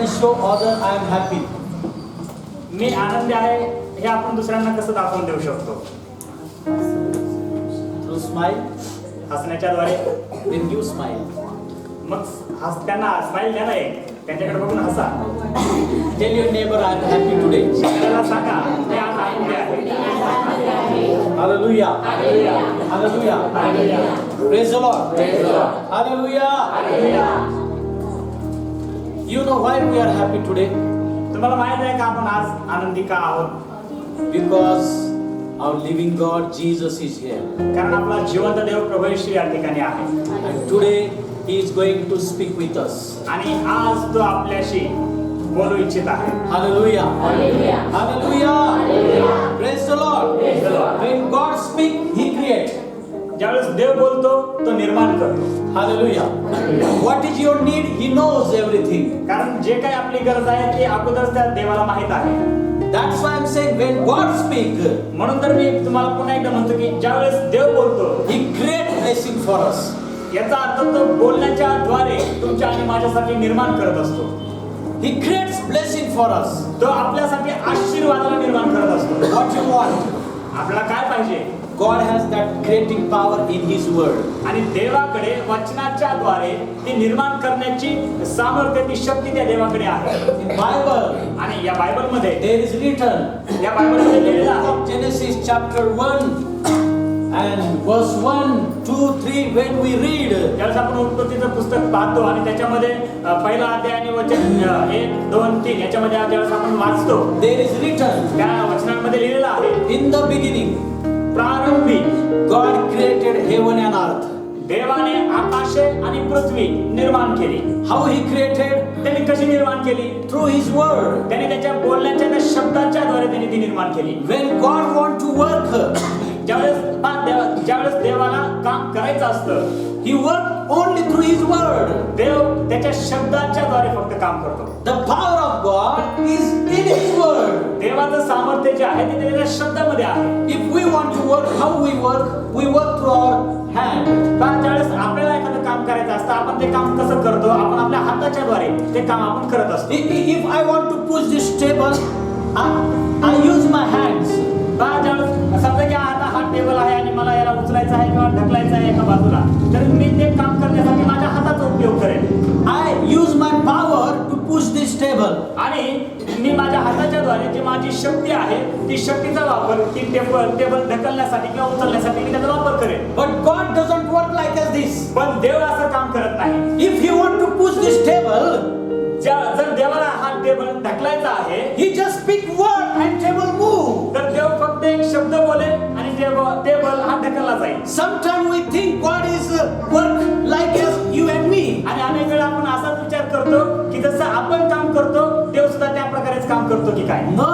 show other I am happy? मी आनंदी आहे हे आपण दुसऱ्यांना कसं दाखवून देऊ शकतो? Through smile. हसण्याच्या द्वारे. Then you smile. मग त्यांना स्माइल द्या ना एक. त्यांच्याकडे बघून हसा. Tell your neighbor I am happy today. शेजाऱ्याला सांगा मी आज आनंदी आहे. Hallelujah. Hallelujah. Hallelujah. Hallelujah. Praise the Lord. Praise the Lord. Hallelujah. Hallelujah. You know why we are happy today? तुम्हाला माहित आहे का आपण आज आनंदी का आहोत? Because our living God Jesus is here. कारण आपला जिवंत देव प्रभू येशू या ठिकाणी आहे. And today He is going to speak with us. आणि आज तो आपल्याशी बोलू इच्छित आहे. Hallelujah. Hallelujah. Hallelujah. Praise the Lord. Praise the Lord. When God speaks, He creates. ज्यावेळेस देव बोलतो तो निर्माण करतो. Hallelujah. What is your need? He knows everything. कारण जे काही आपली गरज आहे ती अगोदरच त्या देवाला माहित आहे. That's why I'm saying when God speaks, म्हणून तर मी तुम्हाला पुन्हा एकदा म्हणतो की ज्यावेळेस देव बोलतो He creates blessing for us. याचा अर्थ तो बोलण्याच्या द्वारे तुमच्या आणि माझ्यासाठी निर्माण करत असतो. He creates blessing for us. तो आपल्यासाठी आशीर्वादाला निर्माण करत असतो. What you want? आपल्याला काय पाहिजे? God has that creating power in His word. आणि देवाकडे वचनाच्या द्वारे ती निर्माण करण्याची सामर्थ्य ती शक्ती त्या देवाकडे आहे. In Bible, आणि या बायबल मध्ये there is written, या बायबल मध्ये लिहिलेलं आहे Genesis chapter 1 and verse 1, 2, 3, when we read, ज्यावेळेस आपण उत्पत्तीचं पुस्तक पाहतो आणि त्याच्यामध्ये पहिला अध्याय आणि वचन 1, 2, 3 याच्यामध्ये ज्यावेळेस आपण वाचतो there is written, त्या वचनांमध्ये लिहिलेलं आहे in the beginning, प्रारंभी God created heaven and earth. देवाने आकाशे आणि पृथ्वी निर्माण केली. How He created? त्यांनी कशी निर्माण केली? Through His word. त्याने त्याच्या बोलण्याच्या त्या शब्दांच्या द्वारे त्यांनी ती निर्माण केली. When God wants to work, ज्यावेळेस देवाला काम करायचं असतं He works only through His word. देव त्याच्या शब्दांच्या द्वारे फक्त काम करतो. The power of God is in His word. देवाचं सामर्थ्य जे आहे ते त्याच्या शब्दामध्ये आहे. If we want to work, how we work through our hand. ज्यावेळेस आपल्याला एखादं काम करायचं असतं आपण ते काम कसं करतो? आपण आपल्या हाताच्या द्वारे ते काम आपण करत असतो. If I want to push this table, I use my hands. ज्यावेळेस समजा की आता हा टेबल आहे आणि मला याला उचलायचा आहे किंवा ढकलायचा आहे एका बाजूला, तर मी ते काम करण्यासाठी माझ्या हाताचा उपयोग करेन. I use my power to push this table. आणि मी माझ्या हाताच्या द्वारे जी माझी शक्ती आहे ती शक्तीचा वापर ती टेबल ढकलण्यासाठी किंवा उचलण्यासाठी मी त्याचा वापर करेन. But God doesn't work like this. पण देव असं काम करत नाही. If He want to push this table, जर देवाला हा टेबल ढकलायचा आहे He just speak word and table move. तर देव फक्त एक शब्द बोलेल आणि टेबल हा ढकलला जाईल. Sometimes we think God is work like as you and me. आणि अनेक वेळा आपण असाच विचार करतो की जसं आपण काम करतो देव सुद्धा त्या प्रकारेच काम करतो की काय? No.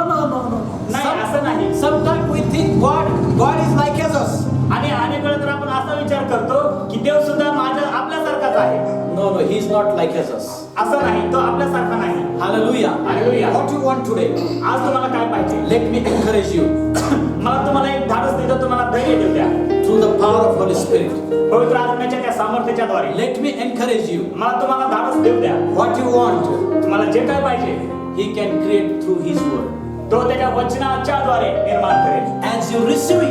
नाही, असं नाही. Sometimes we think God is like as us. आणि अनेक वेळा तर आपण असा विचार करतो की देव सुद्धा आपल्यासारखाच आहे. No, He is not like as us. असं नाही, तो आपल्यासारखा नाही. Hallelujah. Hallelujah. What you want today? आज तुम्हाला काय पाहिजे? Let me encourage you मला तुम्हाला एक धाडस देतो, तुम्हाला धैर्य देऊ द्या. through the power of Holy Spirit. पवित्र आत्म्याच्या त्या सामर्थ्याच्या द्वारे Let me encourage you. मला तुम्हाला धाडस देऊ द्या. What you want, तुम्हाला जे काय पाहिजे He can create through His word. तो त्याच्या वचनाच्या द्वारे निर्माण करेल. As you receive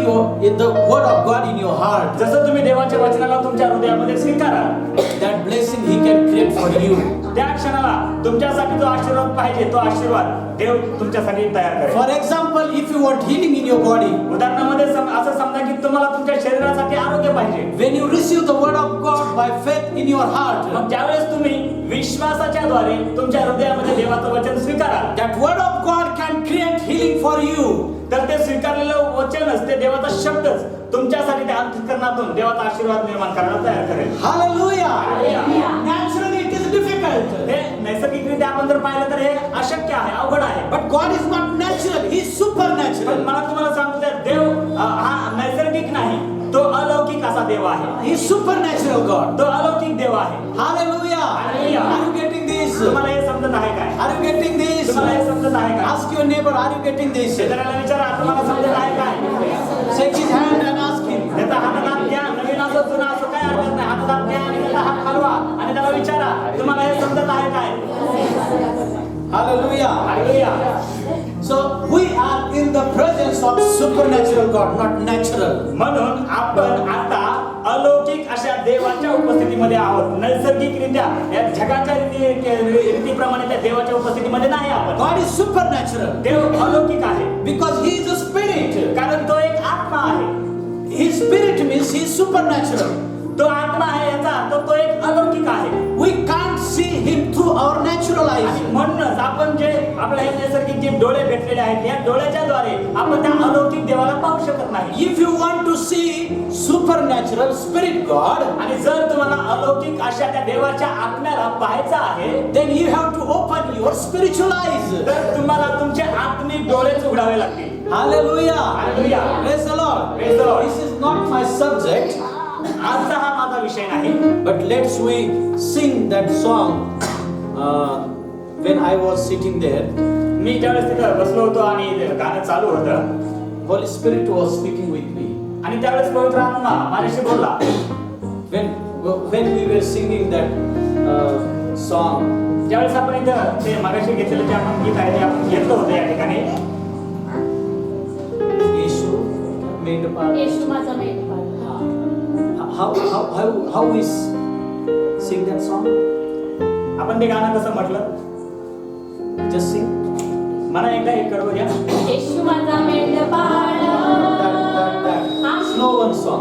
the word of God in your heart, जसं तुम्ही देवाच्या वचनाला तुमच्या हृदयामध्ये स्वीकारा, that blessing He can create for you. त्या क्षणाला तुमच्यासाठी जो आशीर्वाद पाहिजे तो आशीर्वाद देव तुमच्यासाठी तयार करेल. For example, if you want healing in your body, उदाहरणामध्ये असं समजा की तुम्हाला तुमच्या शरीरासाठी आरोग्य पाहिजे. when you receive the word of God by faith in your heart, मग त्यावेळेस तुम्ही विश्वासाच्या द्वारे तुमच्या हृदयामध्ये देवाचं वचन स्वीकारा. that word of God can create healing for you. तर ते स्वीकारलेलं वचनच ते देवाचा शब्दच तुमच्यासाठी त्या अंतःकरणातून देवाचा आशीर्वाद निर्माण करायला तयार करेल. Hallelujah. Hallelujah. Naturally it is difficult. हे नैसर्गिकरित्या आपण जर पाहिलं तर हे अशक्य आहे, अवघड आहे. But God is not natural, He is पण supernatural. मला तुम्हाला सांगतो त्या देव हा नैसर्गिक नाही, तो अलौकिक असा देव आहे. He is supernatural God. तो अलौकिक देव आहे. Hallelujah. Hallelujah. Are you getting this? तुम्हाला हे समजत आहे काय? Are you getting this? तुम्हाला हे समजत आहे काय? Ask your neighbor, are you getting this? शेजाऱ्याला विचारा, तुम्हाला समजत आहे काय? Shake his hand and ask him. त्याचा हातात घ्या, नवीन असो जुना असो काय हरकत नाही, हातात घ्या आणि त्याचा हात हलवा आणि त्याला विचारा, तुम्हाला हे समजत आहे काय? Hallelujah. Hallelujah. So we are in the presence of supernatural God, not natural. म्हणून आपण आता अलौकिक अशा देवाच्या उपस्थितीमध्ये आहोत. नैसर्गिकरित्या या जगाच्या रीतीप्रमाणे त्या देवाच्या उपस्थितीमध्ये नाही आपण. God is supernatural देव अलौकिक आहे because He is a spirit. कारण तो एक आत्मा आहे. His spirit means He is supernatural. तो आत्मा आहे याचा अर्थ तो एक अलौकिक आहे. We can't see Him through our natural eyes. आणि म्हणूनच आपण जे आपल्या हे नैसर्गिक जे डोळे भेटलेले आहेत या डोळ्याच्या द्वारे आपण त्या अलौकिक देवाला पाहू शकत नाही. If you want to see supernatural spirit God, आणि जर तुम्हाला अलौकिक अशा त्या देवाच्या आत्म्याला पाहायचं आहे then you have to open your spiritual eyes. तर तुम्हाला तुमचे आत्मिक डोळेच उघडावे लागतील. Hallelujah. Hallelujah. Praise the Lord. Praise the Lord. This is not my subject, आजचा हा माझा विषय नाही. but let's we sing that song when I was sitting there. मी ज्यावेळेस तिथं बसलो होतो आणि गाणं चालू होतं Holy Spirit was speaking with me. आणि त्यावेळेस पवित्र आत्मा माझ्याशी बोलला. When we were singing that song, ज्यावेळेस आपण इथं ते मागाशी घेतलेलं जे आपण गीत आहे ते आपण घेतलं होतं या ठिकाणी. Yeshu made a part. येशू माझा मेंढपाळ. How we sing that song? आपण ते गाणं कसं म्हटलं Just sing. मला एकदा एक कडवं द्या. येशू माझा मेंढपाळ. That. Slow one song.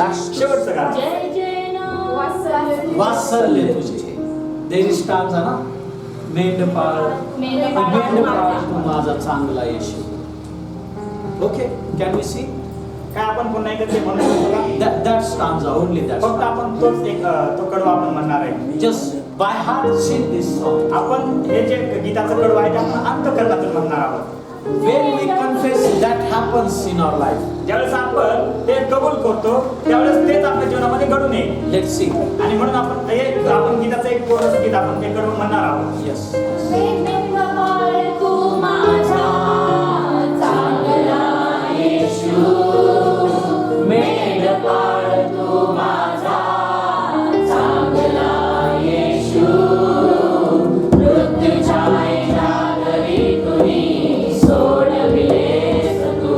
Last. शेवटचं गाणं. जय जय नाव वासरले तुझे. There is stanza ना. मेंढपाळ तू माझा चांगला येशू. Okay, can we sing? काय आपण पुन्हा एकदा ते म्हणू शकतो का? That stanza, only that. फक्त आपण तोच एक तो कडवा आपण म्हणणार आहे. Just by heart sing this song. आपण हे जे गीताचं कडवं आहे ते आपण अंतःकरणातून म्हणणार आहोत. When we confess, that happens in our life. ज्यावेळेस आपण ते कबूल करतो त्यावेळेस तेच आपल्या जीवनामध्ये घडून येईल. Let's sing. आणि म्हणून आपण गीताचं एक कोरस गीत आपण ते कडवं म्हणणार आहोत. Yes. मेंढपाळ तू माझा चांगला येशू. मेंढपाळ तू माझा चांगला येशू. मृत्यूच्या घरी तुनी सोडविलेस तू.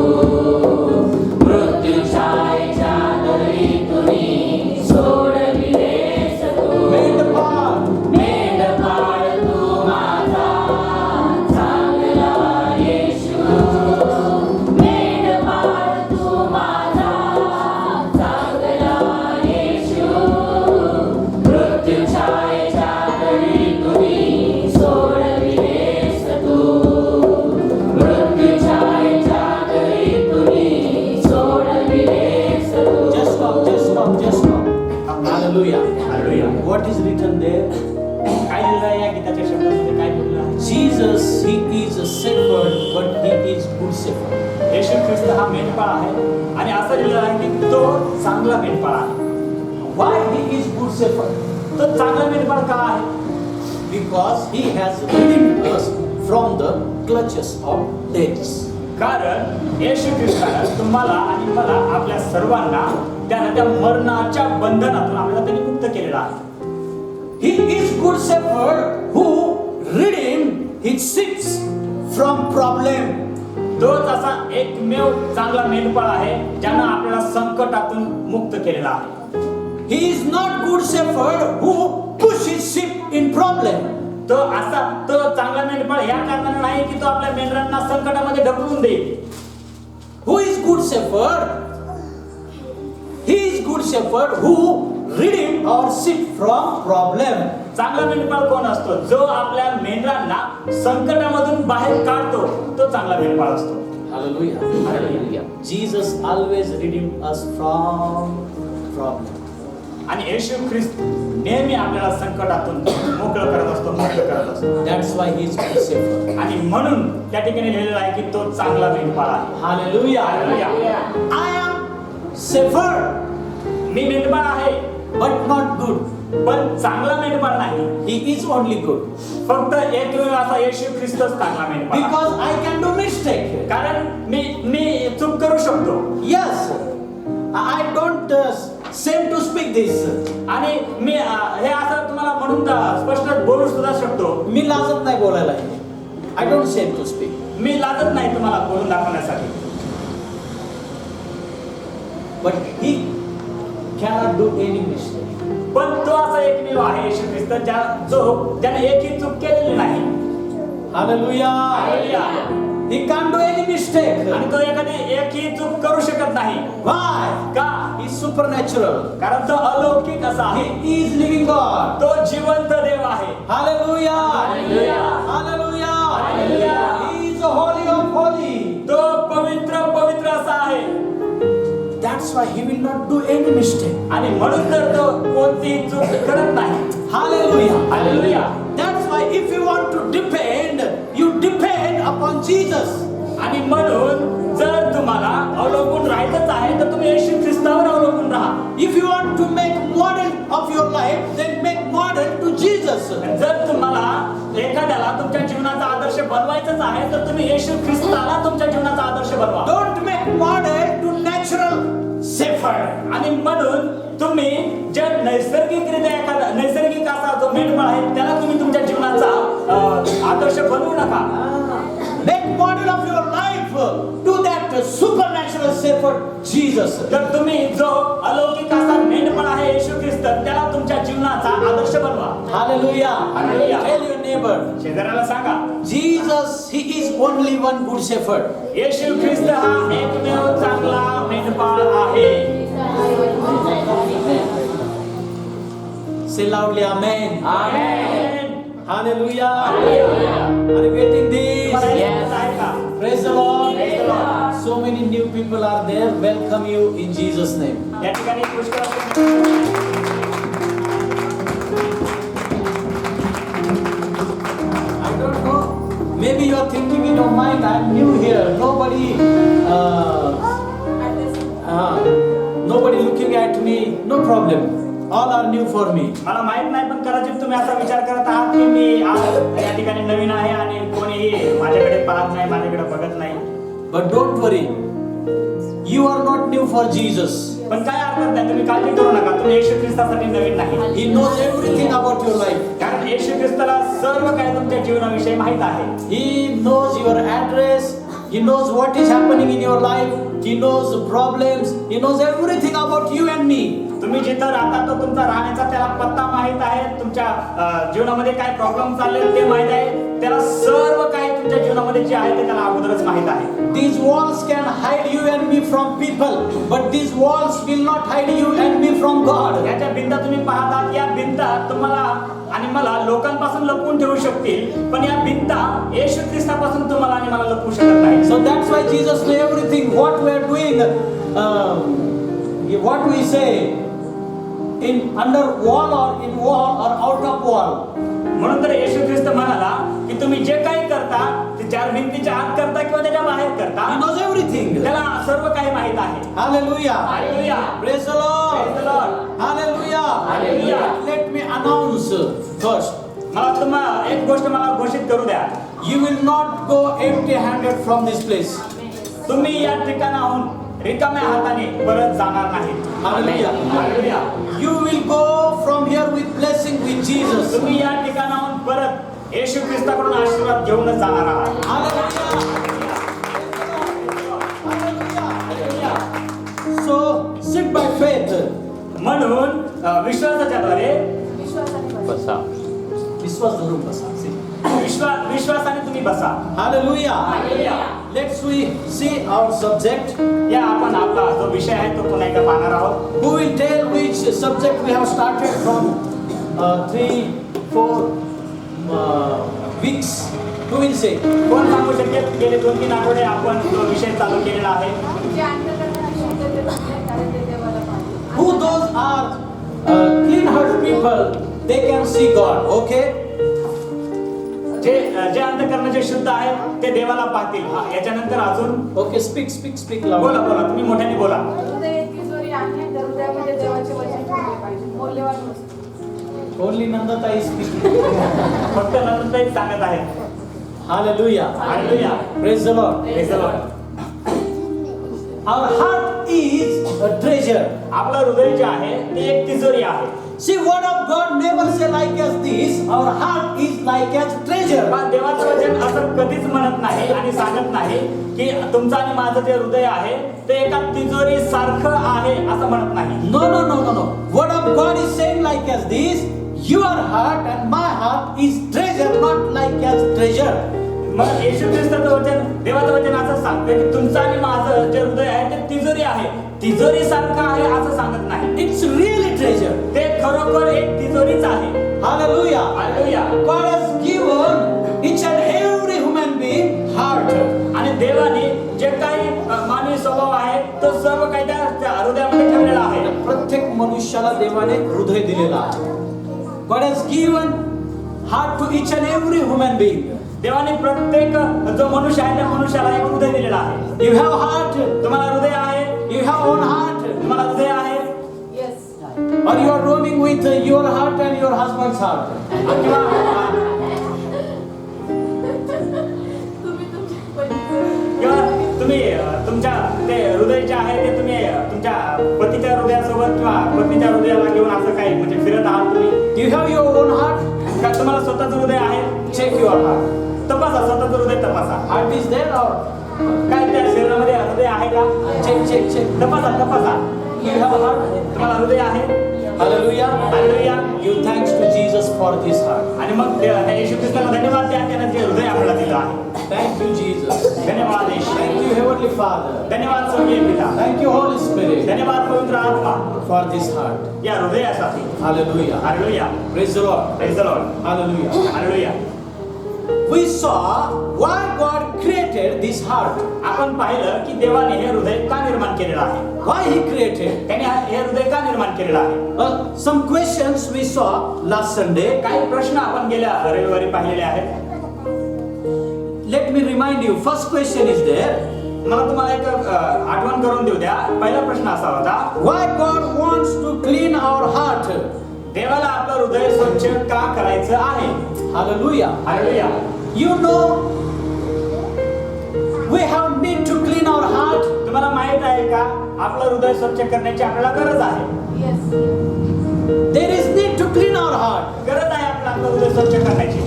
मृत्यूच्या घरी तुनी सोडविलेस तू. मेंढपाळ. मेंढपाळ तू माझा चांगला येशू. मेंढपाळ तू माझा चांगला येशू. मृत्यूच्या घरी तुनी सोडविलेस तू. मृत्यूच्या घरी तुनी सोडविलेस तू. Just stop. Hallelujah. Hallelujah. What is written there? काय लिहिलं आहे या गीताच्या शब्दामध्ये काय बोललं आहे? Jesus, He is a shepherd, but He is good shepherd. येशू ख्रिस्त हा मेंढपाळ आहे आणि असं लिहिलं आहे की तो चांगला मेंढपाळ आहे. Why He is good shepherd? तो चांगला मेंढपाळ का आहे? Because He has redeemed us from the clutches of death. कारण येशू ख्रिस्तानं तुम्हाला आणि मला आपल्या सर्वांना त्यानं त्या मरणाच्या बंधनातून आपल्याला त्यांनी मुक्त केलेला आहे. He is good shepherd who redeemed his sheep from problem. तोच असा एकमेव चांगला मेंढपाळ आहे ज्यानं आपल्याला संकटातून मुक्त केलेला आहे. He is not good shepherd who pushes sheep in problem. तो चांगला मेंढपाळ या कारणाने नाही की तो आपल्या मेंढरांना संकटामध्ये ढकलून देईल. Who is good shepherd? He is good shepherd who redeemed our sheep from problem. चांगला मेंढपाळ कोण असतो? जो आपल्या मेंढरांना संकटामधून बाहेर काढतो तो चांगला मेंढपाळ असतो. Hallelujah. Hallelujah. Jesus always redeemed us from problem. आणि येशू ख्रिस्त नेहमी आपल्याला संकटातून मोकळं करत असतो, मुक्त करत असतो. That's why He is good shepherd. आणि म्हणून त्या ठिकाणी लिहिलेलं आहे की तो चांगला मेंढपाळ आहे. Hallelujah. Hallelujah. I am shepherd, मी मेंढपाळ आहे but not good. पण चांगला मेंढपाळ नाही. He is only good. फक्त एकमेव असा येशू ख्रिस्तच चांगला मेंढपाळ आहे. Because I can do mistake. कारण मी चूक करू शकतो. Yes. I don't ashamed to speak this. आणि मी हे असं तुम्हाला म्हणून स्पष्ट बोलू सुद्धा शकतो. मी लाजत नाही बोलायला. I don't shame to speak. मी लाजत नाही तुम्हाला बोलून दाखवण्यासाठी. But he cannot do any mistake. पण तो असा एकमेव आहे येशू ख्रिस्त ज्याने एकही चूक केलेली नाही. Hallelujah. Hallelujah. He can't do any mistake. आणि तो एकही चूक करू शकत नाही. Why? का? He's supernatural. कारण तो अलौकिक असा आहे. He is living God. तो जिवंत देव आहे. Hallelujah. Hallelujah. Hallelujah. Hallelujah. He is the holy of holy. तो पवित्र पवित्र असा आहे. That's why he will not do any mistake. आणि म्हणून तर तो कोणतीही चूक करत नाही. Hallelujah. Hallelujah. That's why if you want to depend, you depend upon Jesus. आणि म्हणून जर तुम्हाला अवलंबून राहायचंच आहे तर तुम्ही येशू ख्रिस्तावर अवलंबून राहा. If you want to make model of your life, then make model to Jesus. जर तुम्हाला एखाद्याला तुमच्या जीवनाचा आदर्श बनवायचंच आहे तर तुम्ही येशू ख्रिस्ताला तुमच्या जीवनाचा आदर्श बनवा. Don't make model to natural shepherd. आणि म्हणून तुम्ही जे नैसर्गिक असा जो मेंढपाळ आहे त्याला तुम्ही तुमच्या जीवनाचा आदर्श बनवू नका. Make model of your life to that supernatural shepherd Jesus. तर तुम्ही जो अलौकिक असा मेंढपाळ आहे येशू ख्रिस्त त्याला तुमच्या जीवनाचा आदर्श बनवा. Hallelujah. Hallelujah. Tell your neighbor, शेजाऱ्याला सांगा Jesus, he is only one good shepherd. येशू ख्रिस्त हा एकमेव चांगला मेंढपाळ आहे. Say loudly, Amen. Amen. Hallelujah. Hallelujah. Are you getting this? तुम्हाला हे येत आहे का? Praise the Lord. Praise the Lord. So many new people are there. Welcome you in Jesus' name. या ठिकाणी पुष्कळ असे I don't know. Maybe you are thinking in your mind, I'm new here. Nobody looking at me. No problem. All are new for me. मला माहित नाही पण कदाचित तुम्ही असा विचार करत आहात की मी आज या ठिकाणी नवीन आहे आणि कोणीही माझ्याकडे पाहत नाही माझ्याकडे बघत नाही. But don't worry. You are not new for Jesus. पण काय हरकत नाही तुम्ही काळजी करू नका. तुम्ही येशू ख्रिस्तासाठी नवीन नाही. He knows everything about your life. कारण येशू ख्रिस्ताला सर्व काही तुमच्या जीवनाविषयी माहित आहे. He knows your address. He knows what is happening in your life. He knows the problems. He knows everything about you and me. तुम्ही जिथं राहता तो तुमचा राहण्याचा त्याला पत्ता माहित आहे. तुमच्या जीवनामध्ये काय प्रॉब्लेम चालले ते माहित आहे. त्याला सर्व काही तुमच्या जीवनामध्ये जे आहे ते त्याला अगोदरच माहित आहे. These walls can hide you and me from people, but these walls will not hide you and me from God. याच्या भिंता तुम्ही पाहतात या भिंता तुम्हाला आणि मला लोकांपासून लपवून ठेवू शकतील पण या भिंता येशू ख्रिस्तापासून तुम्हाला आणि मला लपवू शकत नाही. So that's why Jesus knew everything what we are doing. What we say in under wall or in wall or out of wall. म्हणून तर येशू ख्रिस्त म्हणाला की तुम्ही जे काही करता ते चार भिंतीच्या आत करता किंवा त्याच्या बाहेर करता He knows everything. त्याला सर्व काही माहित आहे. Hallelujah. Hallelujah. Praise the Lord. Praise the Lord. Hallelujah. Hallelujah. Let me announce first. मला तुम्हाला एक गोष्ट मला घोषित करू द्या. You will not go empty-handed from this place. तुम्ही या ठिकाणाहून रिकाम्या हाताने परत जाणार नाही. Hallelujah. Hallelujah. You will go from here with blessing with Jesus. तुम्ही या ठिकाणाहून परत येशू ख्रिस्ताकडून आशीर्वाद घेऊनच जाणार आहात. Hallelujah. Hallelujah. So sit by faith. म्हणून विश्वासाच्याद्वारे विश्वास धरून बसा. विश्वासाने तुम्ही बसा. Hallelujah. Hallelujah. Let's we see our subject. या आपण आपला जो विषय आहे तो पुन्हा एकदा पाहणार आहोत. Who will tell which subject we have started from 3-4 weeks? Who will say? कोण सांगू शकेल गेले 2-3 आठवडे आपण तो विषय चालू केलेला आहे. Who those are clean heart people? They can see God. Okay? जे अंतःकरणाचे शुद्ध आहेत ते देवाला पाहतील. याच्यानंतर अजून Okay, speak loud. बोला तुम्ही मोठ्याने बोला. Only Nandatai is speaking. फक्त नंतर सांगत आहे. Hallelujah. Hallelujah. Praise the Lord. Praise the Lord. Our heart is a treasure. आपलं हृदय जे आहे ते एक तिजोरी आहे. See, word of God never say like as this. Our heart is like as treasure. पण देवाचं वचन असं कधीच म्हणत नाही आणि सांगत नाही की तुमचं आणि माझं जे हृदय आहे ते एका तिजोरी सारखं आहे असं म्हणत नाही. No, no, no, no, no. Word of God is saying like as this. Your heart and my heart is treasure, not like as treasure. मग येशू ख्रिस्ताचं वचन, देवाचं वचन असं सांगतं की तुमचं आणि माझं जे हृदय आहे ते तिजोरी आहे. तिजोरी सारखं आहे असं सांगत नाही. It's really treasure. ते खरोखर एक तिजोरीच आहे. Hallelujah. Hallelujah. God has given each and every human being heart. आणि देवाने जे काही मानवी स्वभाव आहे तो सर्व काही त्या हृदयामध्ये ठेवलेला आहे. प्रत्येक मनुष्याला देवाने हृदय दिलेला आहे. God has given heart to each and every human being. देवाने प्रत्येक जो मनुष्य आहे त्या मनुष्याला एक हृदय दिलेला आहे. You have heart. तुम्हाला हृदय आहे. You have own heart. तुम्हाला हृदय आहे. Or you are roaming with your heart and your husband's heart. किंवा किंवा तुम्ही तुमच्या ते हृदय जे आहे ते तुम्ही तुमच्या पतीच्या हृदयासोबत किंवा पत्नीच्या हृदयाला घेऊन असं काही म्हणजे फिरत आहात तुम्ही. You have your own heart. का तुम्हाला स्वतःचं हृदय आहे. Check your heart. तपासा स्वतःचं हृदय तपासा. Heart is there or काय त्या शरीरामध्ये हृदय आहे का. check. तपासा तपासा. You have a heart. तुम्हाला हृदय आहे. Hallelujah. Hallelujah. Give thanks to Jesus for this heart. आणि मग त्या येशू ख्रिस्ताला धन्यवाद द्या त्यानं जे हृदय आपल्याला दिलं आहे. Thank you, Jesus. धन्यवाद येशू. Thank you, Heavenly Father. धन्यवाद स्वर्गीय पिता. Thank you, Holy Spirit, धन्यवाद पवित्र आत्मा for this heart. या हृदयासाठी. Hallelujah. Hallelujah. Praise the Lord. Praise the Lord. Hallelujah. Hallelujah. We saw why God created this heart. आपण पाहिलं की देवाने हे हृदय का निर्माण केलेलं आहे. Why He created? त्याने हे हृदय का निर्माण केलेलं आहे. Some questions we saw last Sunday. काही प्रश्न आपण गेल्या रविवारी पाहिलेले आहेत. Let me remind you. First question is there. मला तुम्हाला एक आठवण करून देऊ द्या. पहिला प्रश्न असा होता, Why God wants to clean our heart? देवाला आपलं हृदय स्वच्छ का करायचं आहे. Hallelujah. Hallelujah. You know, we have need to clean our heart. तुम्हाला माहित आहे का आपलं हृदय स्वच्छ करण्याची आपल्याला गरज आहे. There is need to clean our heart. गरज आहे आपलं हृदय स्वच्छ करण्याची.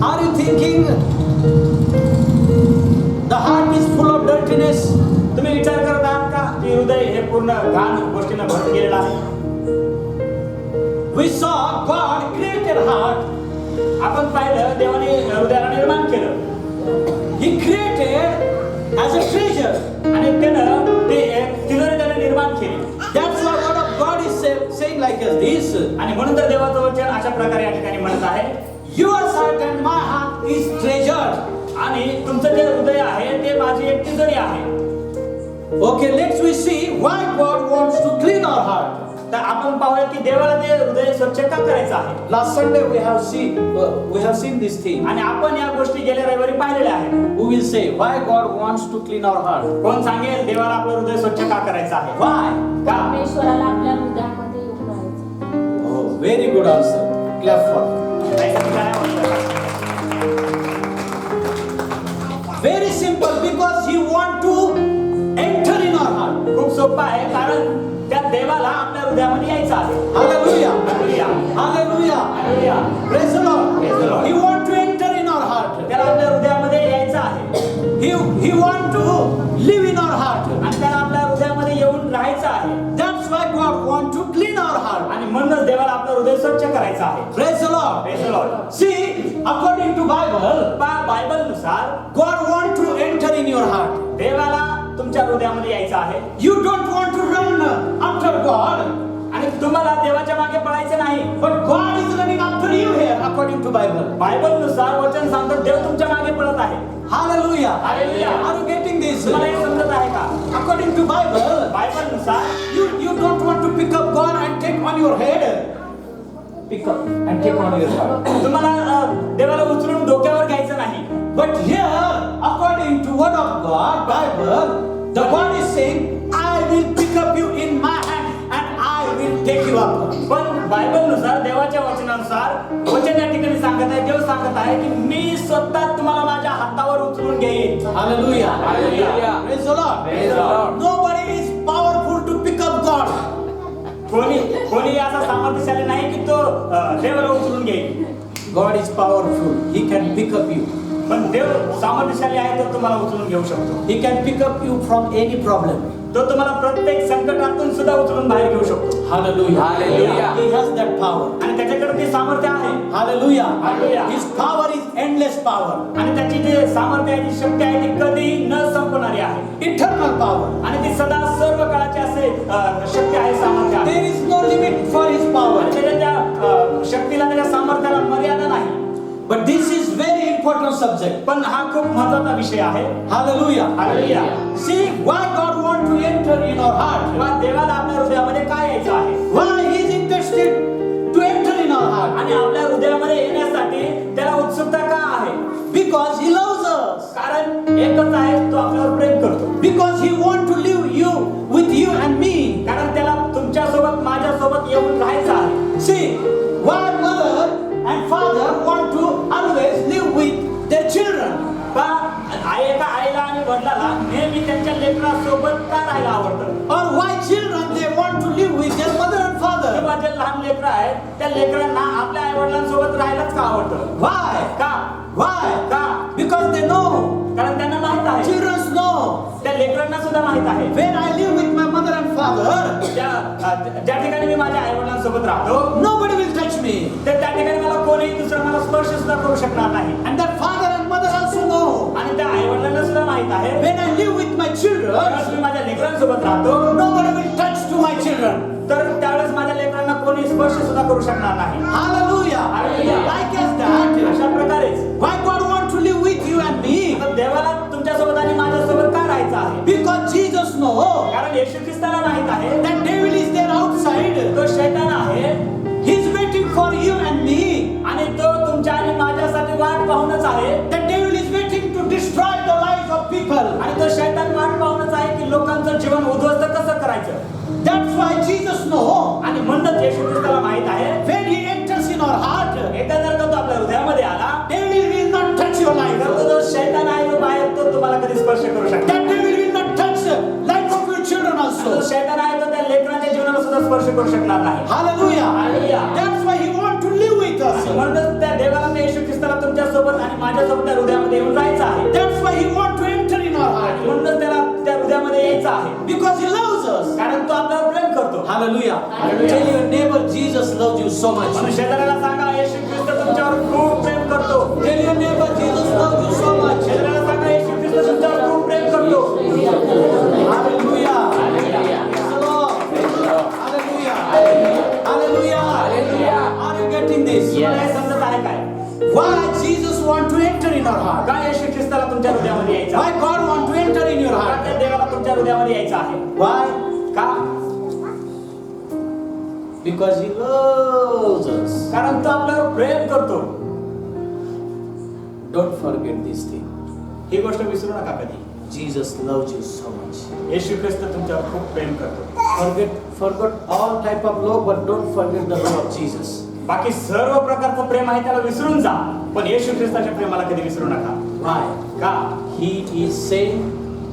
Are you thinking the heart is full of dirtiness? तुम्ही विचार करत आहात का की हृदय हे पूर्ण घाण गोष्टीनं भरून गेलेलं आहे. We saw God created heart. आपण पाहिलं देवाने हृदयाला निर्माण केलं. He created as a treasure. आणि त्यानं ते एक तिजोरी त्याने निर्माण केली. That's why word of God is saying like this. आणि म्हणून तर देवाचं वचन अशा प्रकारे या ठिकाणी म्हणत आहे, Your heart and my heart is treasure. आणि तुमचं जे हृदय आहे ते माझी एक तिजोरी आहे. Okay, let's we see why God wants to clean our heart. तर आपण पाहूया की देवाला ते हृदय स्वच्छ का करायचं आहे. Last Sunday we have seen this thing. आणि आपण या गोष्टी गेल्या रविवारी पाहिलेल्या आहेत. Who will say why God wants to clean our heart? कोण सांगेल देवाला आपलं हृदय स्वच्छ का करायचं आहे. Why? का. परमेश्वराला आपल्या हृदयामध्ये येऊन राहायचं. Oh, very good answer. Clap for. नाही, तुम्ही काय म्हणता? Very simple, because He want to enter in our heart. खूप सोपं आहे कारण त्या देवाला आपल्या हृदयामध्ये यायचं आहे. Hallelujah. Hallelujah. Hallelujah. Hallelujah. Praise the Lord. Praise the Lord. He want to enter in our heart. त्याला आपल्या हृदयामध्ये यायचं आहे. He want to live in our heart. आणि त्याला आपल्या हृदयामध्ये येऊन राहायचं आहे. That's why God want to clean our heart. आणि म्हणूनच देवाला आपलं हृदय स्वच्छ करायचं आहे. Praise the Lord. Praise the Lord. See, according to Bible, बायबलनुसार God want to enter in your heart. देवाला तुमच्या हृदयामध्ये यायचं आहे. You don't want to run after God, आणि तुम्हाला देवाच्या मागे पळायचं नाही. but God is running after you here, according to Bible. बायबलनुसार वचन सांगतं देव तुमच्या मागे पळत आहे. Hallelujah. Hallelujah. Are you getting this? तुम्हाला हे समजत आहे का. According to Bible, बायबलनुसार you don't want to pick up God and take on your head. Pick up and take on your heart. तुम्हाला देवाला उचलून डोक्यावर घ्यायचं नाही. But here, according to word of God, Bible, the God is saying, I will pick up you in my hand and I will take you up. पण बायबलनुसार देवाच्या वचनानुसार वचन या ठिकाणी सांगतं सांगत आहे, देव सांगत आहे की मी स्वतः तुम्हाला माझ्या हातावर उचलून घेईन. Hallelujah. Hallelujah. Praise the Lord. Praise the Lord. Nobody is powerful to pick up God. कोणी असा सामर्थ्यशाली नाही की तो देवाला उचलून घेईल. God is powerful. He can pick up you. पण देव सामर्थ्यशाली आहे तर तुम्हाला उचलून घेऊ शकतो. He can pick up you from any problem. तो तुम्हाला प्रत्येक संकटातून सुद्धा उचलून बाहेर घेऊ शकतो. Hallelujah. Hallelujah. He has that power. आणि त्याच्याकडे ते सामर्थ्य आहे. Hallelujah. Hallelujah. His power is endless power. आणि त्याची जे सामर्थ्य आहे, जी शक्ती आहे, ती कधी न संपणारी आहे. Eternal power. आणि ती सदा सर्व काळाची असे शक्ती आहे, सामर्थ्य आहे. There is no limit for his power. आणि त्याच्या त्या शक्तीला, त्याच्या सामर्थ्याला मर्यादा नाही. But this is very important subject. पण हा खूप महत्त्वाचा विषय आहे. Hallelujah. Hallelujah. See why God want to enter in our heart. तेव्हा देवाला आपल्या हृदयामध्ये काय यायचं आहे? Why he is interested to enter in our heart. आणि आपल्या हृदयामध्ये येण्यासाठी त्याला उत्सुकता का आहे? Because he loves us. कारण एकच आहे, तो आपल्यावर प्रेम करतो. Because he want to live you with you and me. कारण त्याला तुमच्या सोबत, माझ्या सोबत येऊन राहायचं आहे. See why mother and father want to always live with their children. एका आईला आणि वडिलाला नेहमी त्यांच्या लेकरासोबत का राहायला आवडतं? Or why children they want to live with their mother and father. किंवा जे लहान लेकरं आहेत त्या लेकरांना आपल्या आई वडिलांसोबत राहायलाच का आवडतं? Why? का? Why? का? Because they know. कारण त्यांना माहित आहे. Children know. त्या लेकरांना सुद्धा माहित आहे. When I live with my mother and father, ज्या ठिकाणी मी माझ्या आई वडिलांसोबत राहतो, nobody will touch me. तर त्या ठिकाणी मला कोणीही दुसरा मला स्पर्श सुद्धा करू शकणार नाही. And that father and mother also know. आणि त्या आई वडिलांना सुद्धा माहित आहे. When I live with my children, ज्यावेळेस मी माझ्या लेकरांसोबत राहतो, nobody will touch to my children. तर त्यावेळेस माझ्या लेकरांना कोणी स्पर्श सुद्धा करू शकणार नाही. Hallelujah. Hallelujah. Like as that. अशा प्रकारेच Why God want to live with you and me? तर देवाला तुमच्यासोबत आणि माझ्यासोबत का राहायचं आहे? Because Jesus know कारण येशू ख्रिस्ताला माहित आहे that devil is there outside. तो शैतान आहे He's waiting for you and me. आणि तो तुमच्या आणि माझ्यासाठी वाट पाहूनच आहे. The devil is waiting to destroy the lives of people. आणि तो शैतान वाट पाहूनच आहे की लोकांचं जीवन उद्ध्वस्त कसं करायचं. That's why Jesus know आणि म्हणूनच येशू ख्रिस्ताला माहित आहे when he enters in our heart, एकदा जर का तो आपल्या हृदयामध्ये आला, devil will not touch your life. तर तो जो शैतान आहे तो बाहेर, तो तुम्हाला कधी स्पर्श करू शकतो. That devil will not touch the life of your children जो also. शैतान आहे तो त्या लेकरांच्या जीवनाला सुद्धा स्पर्श करू शकणार नाही. Hallelujah. Hallelujah. That's why he want to live with us. आणि म्हणूनच त्या देवाला, त्या येशू ख्रिस्ताला तुमच्यासोबत आणि माझ्यासोबत त्या हृदयामध्ये येऊन राहायचं आहे. That's why he want to enter in our heart. म्हणूनच त्याला त्या हृदयामध्ये यायचं आहे. Because he loves us. कारण तो आपल्यावर प्रेम करतो. Hallelujah. Hallelujah. Tell your neighbor Jesus loves you so much. म्हणून शेजाऱ्याला सांगा, येशू ख्रिस्त तुमच्यावर खूप प्रेम करतो. Tell your neighbor Jesus loves you so much. शेजाऱ्याला सांगा, येशू ख्रिस्त तुमच्यावर खूप प्रेम करतो. Hallelujah. Praise the Lord. Hallelujah. Hallelujah. Are you getting this? तुम्हाला हे समजत आहे काय? Why Jesus want to enter in our heart? का येशू ख्रिस्ताला तुमच्या हृदयामध्ये यायचं आहे? Why God want to enter in your का heart? त्या देवाला तुमच्या हृदयामध्ये यायचं आहे? Why? का? Because he loves us. कारण तो आपल्यावर प्रेम करतो. Don't forget this thing. ही गोष्ट विसरू नका कधी. Jesus loves you so much. येशू ख्रिस्त तुमच्यावर खूप प्रेम करतो. Forget all type of love, but don't forget the love of Jesus. बाकी सर्व प्रकारचं प्रेम आहे त्याला विसरून जा, पण येशू ख्रिस्ताच्या प्रेमाला कधी विसरू नका. Why? का? He is same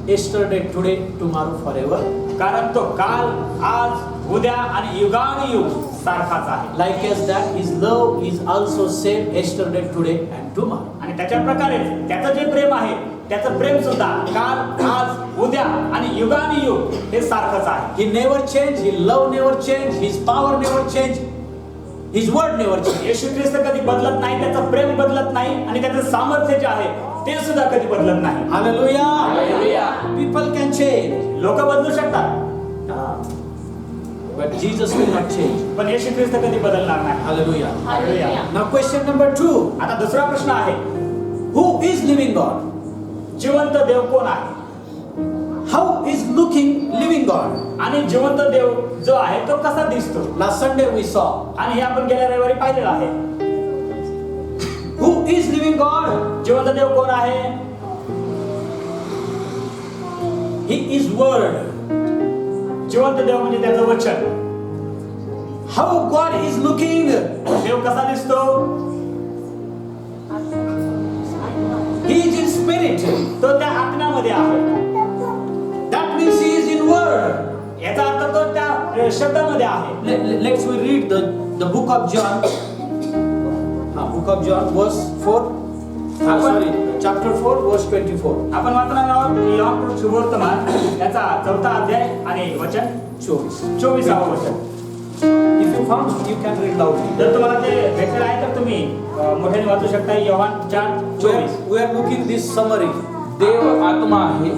yesterday, today, tomorrow, forever. कारण तो काल, आज, उद्या आणि युगानुयुग सारखाच आहे. Like as that, His love is also same yesterday, today, and tomorrow. आणि त्याच्या प्रकारे त्याचं जे प्रेम आहे, त्याचं प्रेम सुद्धा काल, आज, उद्या आणि युगानुयुग हे सारखंच आहे. He never changed. His love never changed. His power never changed. His word never changed. येशू ख्रिस्त कधी बदलत नाही, त्याचं प्रेम बदलत नाही आणि त्याचं सामर्थ्य जे आहे ते सुद्धा कधी बदलत नाही. Hallelujah. Hallelujah. People can change, लोक बदलू शकतात, but Jesus will not change. पण येशू ख्रिस्त कधी बदलणार नाही. Hallelujah. Hallelujah. Now question number 2. आता दुसरा प्रश्न आहे, Who is living God? जिवंत देव कोण आहे? How is looking living God? आणि जिवंत देव जो आहे तो कसा दिसतो? Last Sunday we saw. आणि हे आपण गेल्या रविवारी पाहिलेलं आहे. Who is living God? जिवंत देव कोण आहे? He is word. जिवंत देव म्हणजे त्याचं वचन. How God is looking? देव कसा दिसतो? He is in spirit. तो त्या आत्म्यामध्ये आहे. That means he is in word. याचा अर्थ तो त्या शब्दामध्ये आहे. Let's we read the book of John. Book of John, verse 4. Sorry, chapter 4, verse 24. आपण वाचणार आहोत योहान शुभवर्तमान याचा 4था अध्याय आणि वचन 24वा वचन. If you found, you can read loudly. जर तुम्हाला ते भेटलेलं आहे तर तुम्ही मोठ्याने वाचू शकता. Yohan 4:24. We are looking this summary. देव आत्मा आहे.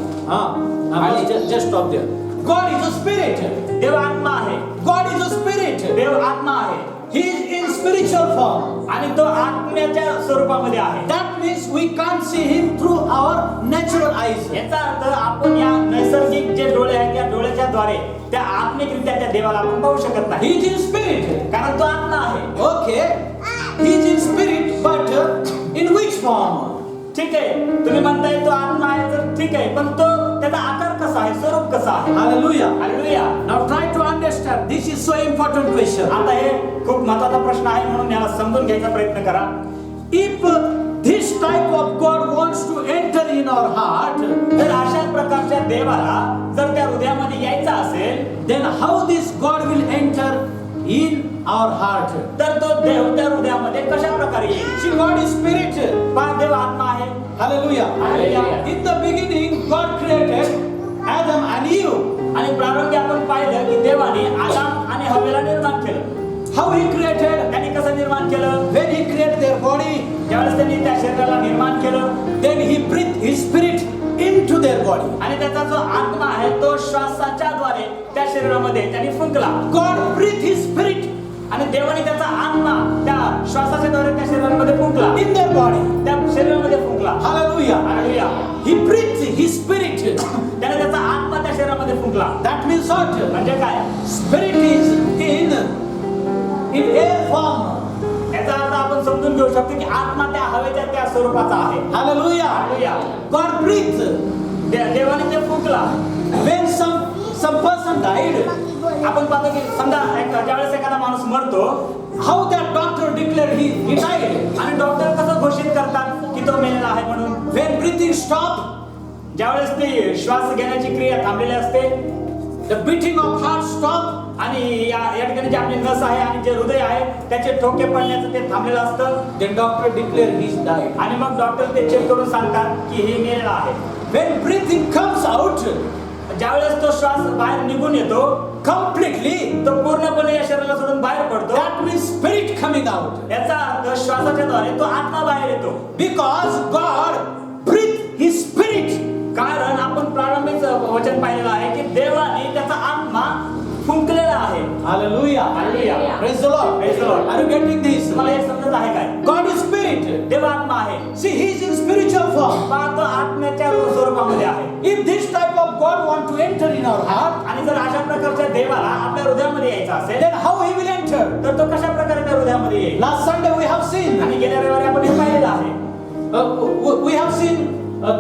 And just stop there. God is a spirit. देव आत्मा आहे. God is a spirit. देव आत्मा आहे He is in spiritual form. आणि तो आत्म्याच्या स्वरूपामध्ये आहे. That means we can't see him through our natural eyes. याचा अर्थ आपण या नैसर्गिक जे डोळे आहेत त्या डोळ्याच्या द्वारे त्या आत्मिकरित्या त्या देवाला आपण पाहू शकत He नाही. is in spirit. कारण तो आत्मा आहे. Okay. He is in spirit, but in which form? ठीक आहे, तुम्ही म्हणताय तो आत्मा आहे तर ठीक आहे, पण तो त्याचा आकार कसा आहे, स्वरूप कसं आहे? Hallelujah. Hallelujah. Now try to understand. This is so important question. आता हे खूप महत्त्वाचा प्रश्न आहे म्हणून याला समजून घ्यायचा प्रयत्न करा. If this type of God wants to enter in our heart, जर अशा प्रकारच्या देवाला जर त्या हृदयामध्ये यायचं असेल then how this God will enter in our heart? तर तो देव त्या हृदयामध्ये कशा प्रकारे येईल? See, God is spirit. पहा, देव आत्मा आहे. Hallelujah. Hallelujah. In the beginning, God created Adam and Eve. आणि प्रारंभी आपण पाहिलं की देवाने आदाम आणि हव्वेला निर्माण केलं. How He created? त्यांनी कसं निर्माण केलं? When He created their body, ज्यावेळेस त्यांनी त्या शरीराला निर्माण केलं then He breathed His spirit into their body. आणि त्याचा जो आत्मा आहे तो श्वासाच्या द्वारे त्या शरीरामध्ये त्यांनी फुंकला. God breathed His spirit आणि देवाने त्याचा आत्मा त्या श्वासाच्या द्वारे त्या शरीरामध्ये फुंकला, in their body. त्या शरीरामध्ये फुंकला. Hallelujah. Hallelujah. He breathed His spirit. त्याने त्याचा आत्मा त्या शरीरामध्ये फुंकला. That means what? म्हणजे काय? Spirit is in air form. याचा अर्थ आपण समजून घेऊ शकतो की आत्मा त्या हवेच्या त्या स्वरूपाचा आहे. Hallelujah. हालेलुया. God breathed. देवाने ते फुंकला. When some person died, आपण पाहतो की समजा ज्यावेळेस एखादा माणूस मरतो how that doctor declared he died? आणि डॉक्टर कसं घोषित करतात की तो मेलेला आहे म्हणून? When breathing stopped, ज्यावेळेस ती श्वास घेण्याची क्रिया थांबलेली असते the beating of heart stopped, आणि या ठिकाणी जे आपली नस आहे आणि जे हृदय आहे त्याचे ठोके पडण्याचं ते थांबलेलं असतं. then doctor declared he's died. आणि मग डॉक्टर ते चेक करून सांगतात की हे मेलेला आहे. When breathing comes out ज्यावेळेस तो श्वास बाहेर निघून येतो completely, तो पूर्णपणे या शरीराला सोडून बाहेर पडतो. that means spirit coming out. याचा अर्थ श्वासाच्या द्वारे तो आत्मा बाहेर येतो. Because God breathed His spirit. कारण आपण प्रारंभीच वचन पाहिलेलं आहे की देवाने त्याचा आत्मा फुंकलेला आहे. Hallelujah. Hallelujah. Praise the Lord. Praise the Lord. Are you getting this? तुम्हाला हे समजत आहे काय? God is spirit. देव आत्मा आहे. See, He is in spiritual form. पहा, तो आत्म्याच्या स्वरूपामध्ये आहे. If this type of God want to enter in our heart, आणि जर अशा प्रकारच्या देवाला आपल्या हृदयामध्ये यायचं असेल then how He will enter? तर तो कशा प्रकारे त्या हृदयामध्ये येईल? Last Sunday we have seen. आणि गेल्या रविवारी आपण हे पाहिलेलं आहे. We have seen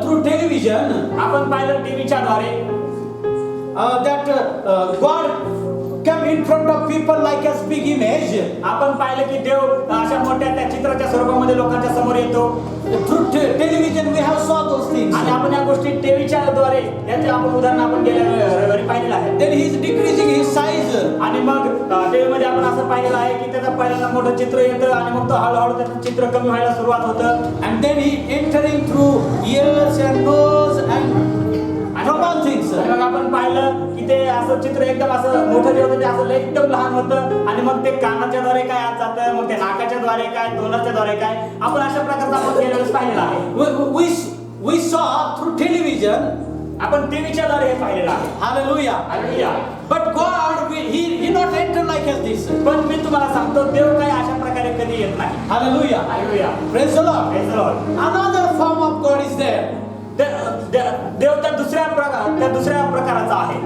through television आपण पाहिलं टीव्हीच्या द्वारे that God came in front of people like as big image. आपण पाहिलं की देव अशा मोठ्या त्या चित्राच्या स्वरूपामध्ये लोकांच्या समोर येतो. Through television we have saw those things. आणि आपण या गोष्टी टीव्हीच्या द्वारे याचे आपण उदाहरण आपण गेल्या रविवारी पाहिलेलं आहे. Then He is decreasing His size. आणि मग टीव्हीमध्ये आपण असं पाहिलेलं आहे की त्याचं पहिल्यांदा मोठं चित्र येतं आणि मग तो हळूहळू त्याचं चित्र कमी व्हायला सुरुवात होतं. And then He entering through ears and nose and from all things. आणि मग आपण पाहिलं की ते असं चित्र एकदम असं मोठं जे होतं ते असं एकदम लहान होतं आणि मग ते कानाच्या द्वारे काय आत जातं, मग ते नाकाच्या द्वारे काय, तोंडाच्या द्वारे काय, आपण अशा प्रकारचं आपण गेल्या वेळेस पाहिलेलं आहे. We saw through television. आपण टीव्हीच्या द्वारे हे पाहिलेलं आहे. Hallelujah. Hallelujah. But God, He not enter like as this. पण मी तुम्हाला सांगतो देव काय अशा प्रकारे कधी येत नाही. Hallelujah. Hallelujah. Praise the Lord. Praise the Lord. Another form of God is there. देव त्या दुसऱ्या प्रकाराचा आहे.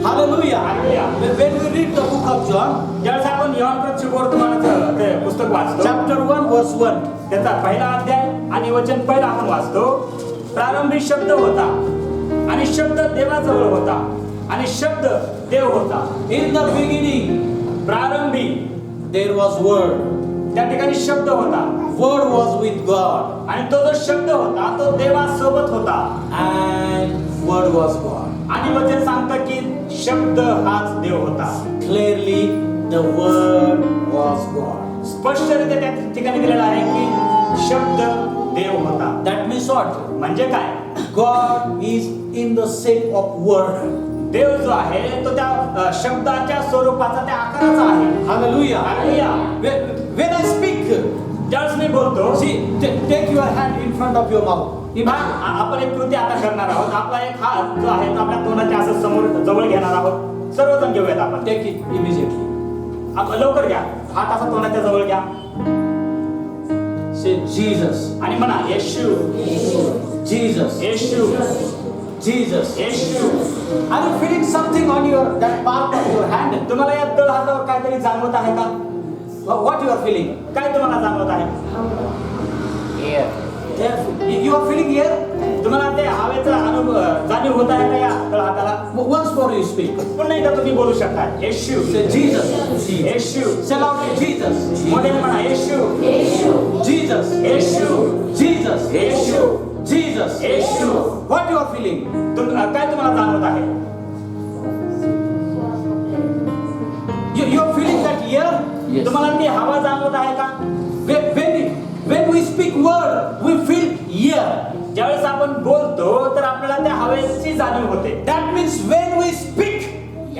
Hallelujah. Hallelujah. When we read the book of John, ज्यावेळेस आपण योहान शुभवर्तमानाचं ते पुस्तक वाचतो chapter 1, verse 1. त्याचा पहिला अध्याय आणि वचन पहिला आपण वाचतो. प्रारंभी शब्द होता आणि शब्द देवाजवळ होता आणि शब्द देव होता. In the beginning, प्रारंभी there was word. त्या ठिकाणी शब्द होता. word was with God आणि तो जो शब्द होता तो देवासोबत होता and word was God. आणि वचन सांगतं की शब्द हाच देव होता. Clearly the word was God. स्पष्टरित्या त्या ठिकाणी दिलेलं आहे की शब्द देव होता. That means what? म्हणजे काय? God is in the shape of word. देव जो आहे तो त्या शब्दाच्या स्वरूपाचा त्या आकाराचा आहे. Hallelujah. Hallelujah. When I speak, ज्यावेळेस मी बोलतो, see, take your hand in front of your mouth. आपण एक कृती आता करणार आहोत. आपला एक हात जो आहे तो आपल्या तोंडाच्या असं समोर जवळ घेणार आहोत. सर्वजण घेऊयात आपण. Take it immediately. आपण लवकर घ्या. हात असा तोंडाच्या जवळ घ्या. Say Jesus. आणि म्हणा येशू, Jesus. Yeshu, Jesus. Yeshu. Are you feeling something on your that part of your hand? तुम्हाला या तळ हातावर काहीतरी जाणवत आहे का? What you are feeling? काय तुम्हाला जाणवत आहे? Air. You are feeling air? तुम्हाला ते हवेचा अनुभव जाणीव होत आहे का या तळ हाताला? Once more you speak. पुन्हा एकदा तुम्ही बोलू शकता. येशू, Say Jesus. येशू. Say loudly Jesus. मोठ्याने म्हणा येशू, Jesus. Yeshu, Jesus. Yeshu, Jesus. Yeshu. What you are feeling? काय तुम्हाला जाणवत आहे? You are feeling that air? Yes. तुम्हाला ती हवा जाणवत आहे का? When we speak word, we feel air. ज्यावेळेस आपण बोलतो तर आपल्याला त्या हवेची जाणीव होते. That means when we speak,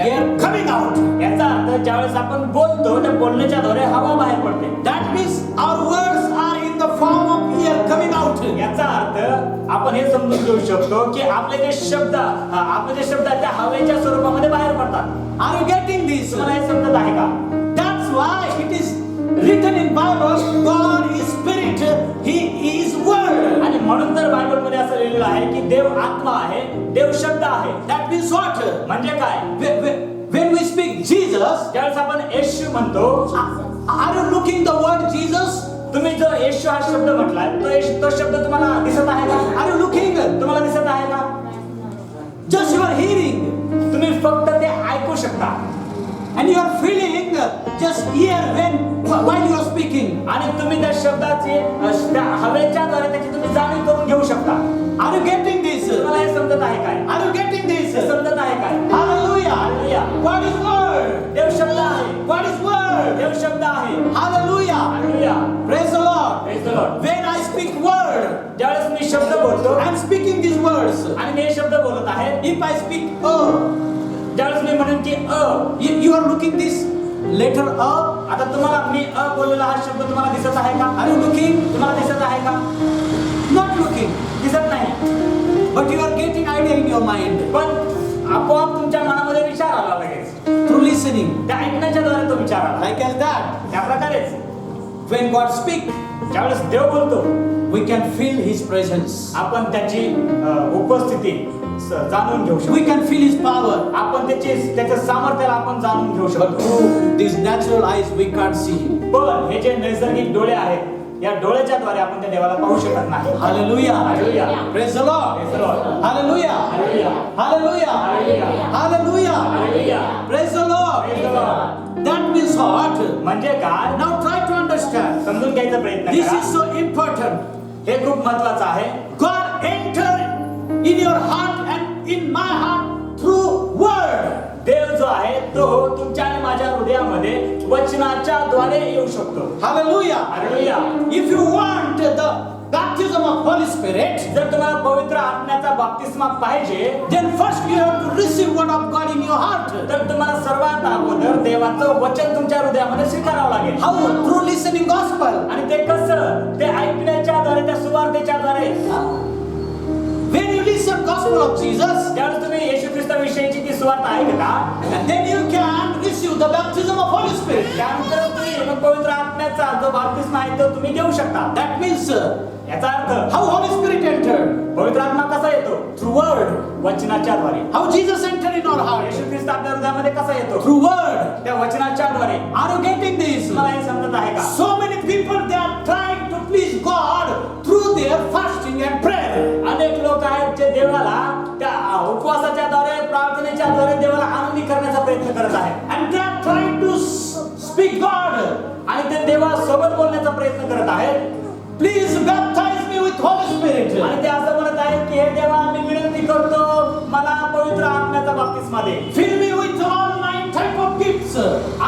air coming out. याचा अर्थ ज्यावेळेस आपण बोलतो त्या बोलण्याच्या द्वारे हवा बाहेर पडते. That means our words are in the form of air coming out. याचा अर्थ आपण हे समजून घेऊ शकतो की आपले जे शब्द आहेत त्या हवेच्या स्वरूपामध्ये बाहेर पडतात. Are you getting this? तुम्हाला हे समजत आहे का? That's why it is written in Bible, God is spirit, He is word. आणि म्हणून तर बायबलमध्ये असं लिहिलेलं आहे की देव आत्मा आहे, देव शब्द आहे. That means what? म्हणजे काय? When we speak Jesus, ज्यावेळेस आपण येशू म्हणतो, are you looking the word Jesus? तुम्ही जो येशू हा शब्द म्हटलाय तो शब्द तुम्हाला दिसत आहे का? Are you looking? तुम्हाला दिसत आहे का? Just you are hearing तुम्ही फक्त ते ऐकू शकता and you are feeling just here while you are speaking. आणि तुम्ही त्या शब्दाची त्या हवेच्या द्वारे त्याची तुम्ही जाणीव करून घेऊ शकता. Are you getting this? तुम्हाला हे समजत आहे काय? Are you getting this? हे समजत आहे काय? Hallelujah. Hallelujah. What is word? देव शब्द आहे. What is word? देव शब्द आहे. Hallelujah. Hallelujah. Praise the Lord. Praise the Lord. When I speak word, ज्यावेळेस मी शब्द बोलतो I am speaking these words. आणि मी हे शब्द बोलत आहे, If I speak ज्यावेळेस मी म्हणेन की you are looking this letter आता तुम्हाला मी बोललेला हा शब्द तुम्हाला दिसत आहे का? Are you looking? तुम्हाला दिसत आहे का? Not looking. दिसत नाही. But you are getting idea in your mind पण आपोआप तुमच्या मनामध्ये विचार आला लगेच. through listening. त्या ऐकण्याच्या द्वारे तो विचार आला. Like as that. त्या प्रकारेच When God speaks, ज्यावेळेस देव बोलतो we can feel His presence. आपण त्याची उपस्थिती जाणून घेऊ शकतो. We can feel His power. आपण त्याच्या सामर्थ्याला आपण जाणून घेऊ But शकतो. through these natural eyes, we can't see Him. पण हे जे नैसर्गिक डोळे आहेत या डोळ्याच्या द्वारे आपण त्या देवाला पाहू शकत नाही. Hallelujah. Hallelujah. Praise the Lord. Praise the Lord. Hallelujah. Hallelujah. Hallelujah. Hallelujah. Hallelujah. Hallelujah. Praise the Lord. Praise the Lord. That means what? म्हणजे काय? Now try to understand. समजून घ्यायचा प्रयत्न This करा. is so important. हे खूप महत्वाचं आहे. God entered in your heart and in my heart through word. देव जो आहे तो तुमच्या आणि माझ्या हृदयामध्ये वचनाच्या द्वारे येऊ शकतो. Hallelujah. Hallelujah. If you want the baptism of Holy Spirit, जर तुम्हाला पवित्र आत्म्याचा बाप्तिस्मा पाहिजे then first you have to receive word of God in your heart. तर तुम्हाला सर्वात अगोदर देवाचं वचन तुमच्या हृदयामध्ये स्वीकारावं लागेल. How? Through listening gospel. आणि ते कसं? ते ऐकण्याच्या द्वारे, त्या सुवार्तेच्या द्वारे. When you listen gospel of Jesus, ज्यावेळेस तुम्ही येशू ख्रिस्ताविषयीची ती सुवार्ता ऐकता and then you can receive the baptism of Holy Spirit. त्यानंतर तुम्ही मग पवित्र आत्म्याचा जो बाप्तिस्मा आहे तो तुम्ही घेऊ शकता. That means याचा अर्थ how Holy Spirit entered? पवित्र आत्मा कसा येतो? Through word. वचनाच्या द्वारे. How Jesus entered in our heart? येशू ख्रिस्त आपल्या हृदयामध्ये कसा येतो? Through word. त्या वचनाच्या द्वारे. Are you getting this? तुम्हाला हे समजत आहे का? So many people they are trying to please God through their fasting and prayer. अनेक लोक आहेत जे देवाला त्या उपवासाच्या द्वारे, प्रार्थनेच्या द्वारे देवाला आनंदी करण्याचा प्रयत्न करत आहेत. And they are trying to speak God. आणि ते देवासोबत बोलण्याचा प्रयत्न करत आहेत. Spirit. आणि ते असं म्हणत आहेत की हे देवा मी विनंती करतो मला पवित्र आत्म्याचा बाप्तिस्मा दे. Fill me with all nine type of gifts.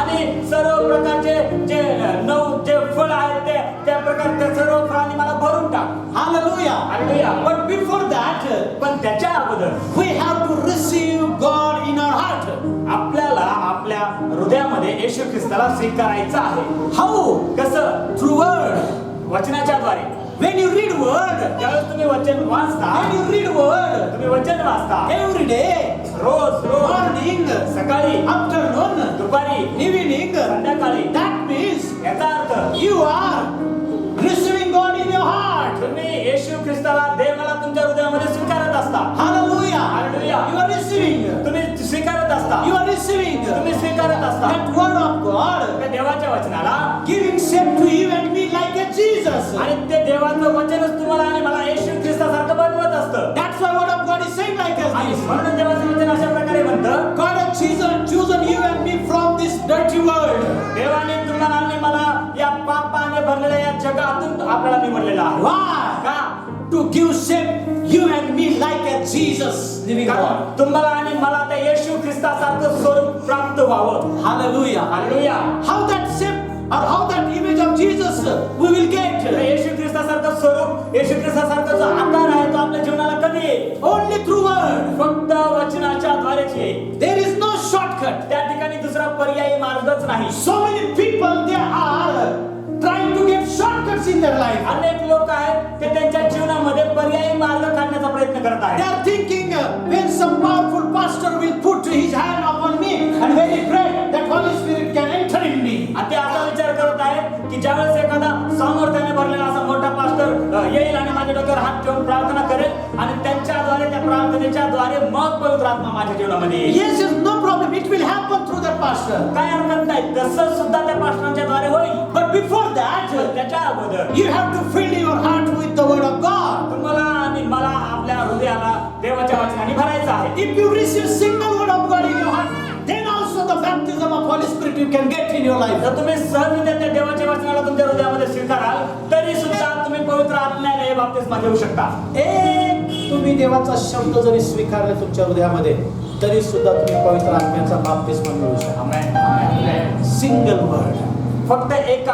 आणि सर्व प्रकारचे जे 9 जे फळ आहेत त्या प्रकारच्या सर्व फळांनी मला भरून टाक. Hallelujah. Hallelujah. But before that, पण त्याच्या अगोदर we have to receive God in our heart. आपल्याला आपल्या हृदयामध्ये येशू ख्रिस्ताला स्वीकारायचं आहे. How? कसं? Through word. वचनाच्या द्वारे. When you read word, ज्यावेळेस तुम्ही वचन वाचता, when you read word, तुम्ही वचन वाचता every day, रोज morning, सकाळी, afternoon, दुपारी, evening, संध्याकाळी, that means याचा अर्थ you are receiving God in your heart. तुम्ही येशू ख्रिस्ताला देवाला तुमच्या हृदयामध्ये स्वीकारत असता. Hallelujah. Hallelujah. You are receiving. तुम्ही स्वीकारत असता. You are receiving तुम्ही स्वीकारत असता. that word of God, त्या देवाच्या वचनाला giving shape to you and me like a Jesus. आणि ते देवाचं वचनच तुम्हाला आणि मला येशू ख्रिस्तासारखं बनवत असतं. That's why word of God is saying like आणि this. म्हणून देवाचं वचन अशा प्रकारे म्हणतं, God has chosen you and me from this dirty world. देवाने तुम्हाला आणि मला या पापाने भरलेल्या या जगातून आपल्याला निवडलेला आहे. Why? का? To give shape you and me like a Jesus living God. कारण तुम्हाला आणि मला त्या येशू ख्रिस्तासारखं स्वरूप प्राप्त व्हावं. Hallelujah. Hallelujah. How that shape or how that image of Jesus we will get? येशू ख्रिस्तासारखं स्वरूप, येशू ख्रिस्तासारखा जो आकार आहे तो आपल्या जीवनाला कधी येईल? Only through word. फक्त वचनाच्या द्वारेच येईल. There is no shortcut. त्या ठिकाणी दुसरा पर्यायी मार्गच नाही. So many people they are trying to get shortcuts in their life. अनेक लोक आहेत ते त्यांच्या जीवनामध्ये पर्यायी मार्ग काढण्याचा प्रयत्न करत They आहेत. are thinking when some powerful pastor will put his hand upon me and when he pray that Holy Spirit can enter in me. आणि ते असा विचार करत आहेत की ज्यावेळेस एखादा सामर्थ्याने भरलेला असा मोठा पास्टर येईल आणि माझ्या डोक्यावर हात ठेवून प्रार्थना करेल आणि त्यांच्याद्वारे त्या प्रार्थनेच्या द्वारे मग पवित्र आत्मा माझ्या जीवनामध्ये येईल. Yes, yes, no problem. It will happen through that pastor. काय हरकत नाही, तसं सुद्धा त्या पास्टरांच्या द्वारे होईल. But before that, पण त्याच्या अगोदर you have to fill your heart with the word of God. तुम्हाला आणि मला आपल्या हृदयाला देवाच्या वचनाने भरायचं आहे. If you receive single word of God in your heart, then also the baptism of Holy Spirit you can get in your life. जर तुम्ही सहजरित्या त्या देवाच्या वचनाला तुमच्या हृदयामध्ये स्वीकाराल तरी सुद्धा तुम्ही पवित्र आत्म्याने बाप्तिस्मा घेऊ शकता. एक तुम्ही देवाचा शब्द जरी स्वीकारले तुमच्या हृदयामध्ये तरी सुद्धा तुम्ही पवित्र आत्म्याचा बाप्तिस्मा मिळू शकता. आमेन, आमेन. Single word. फक्त एका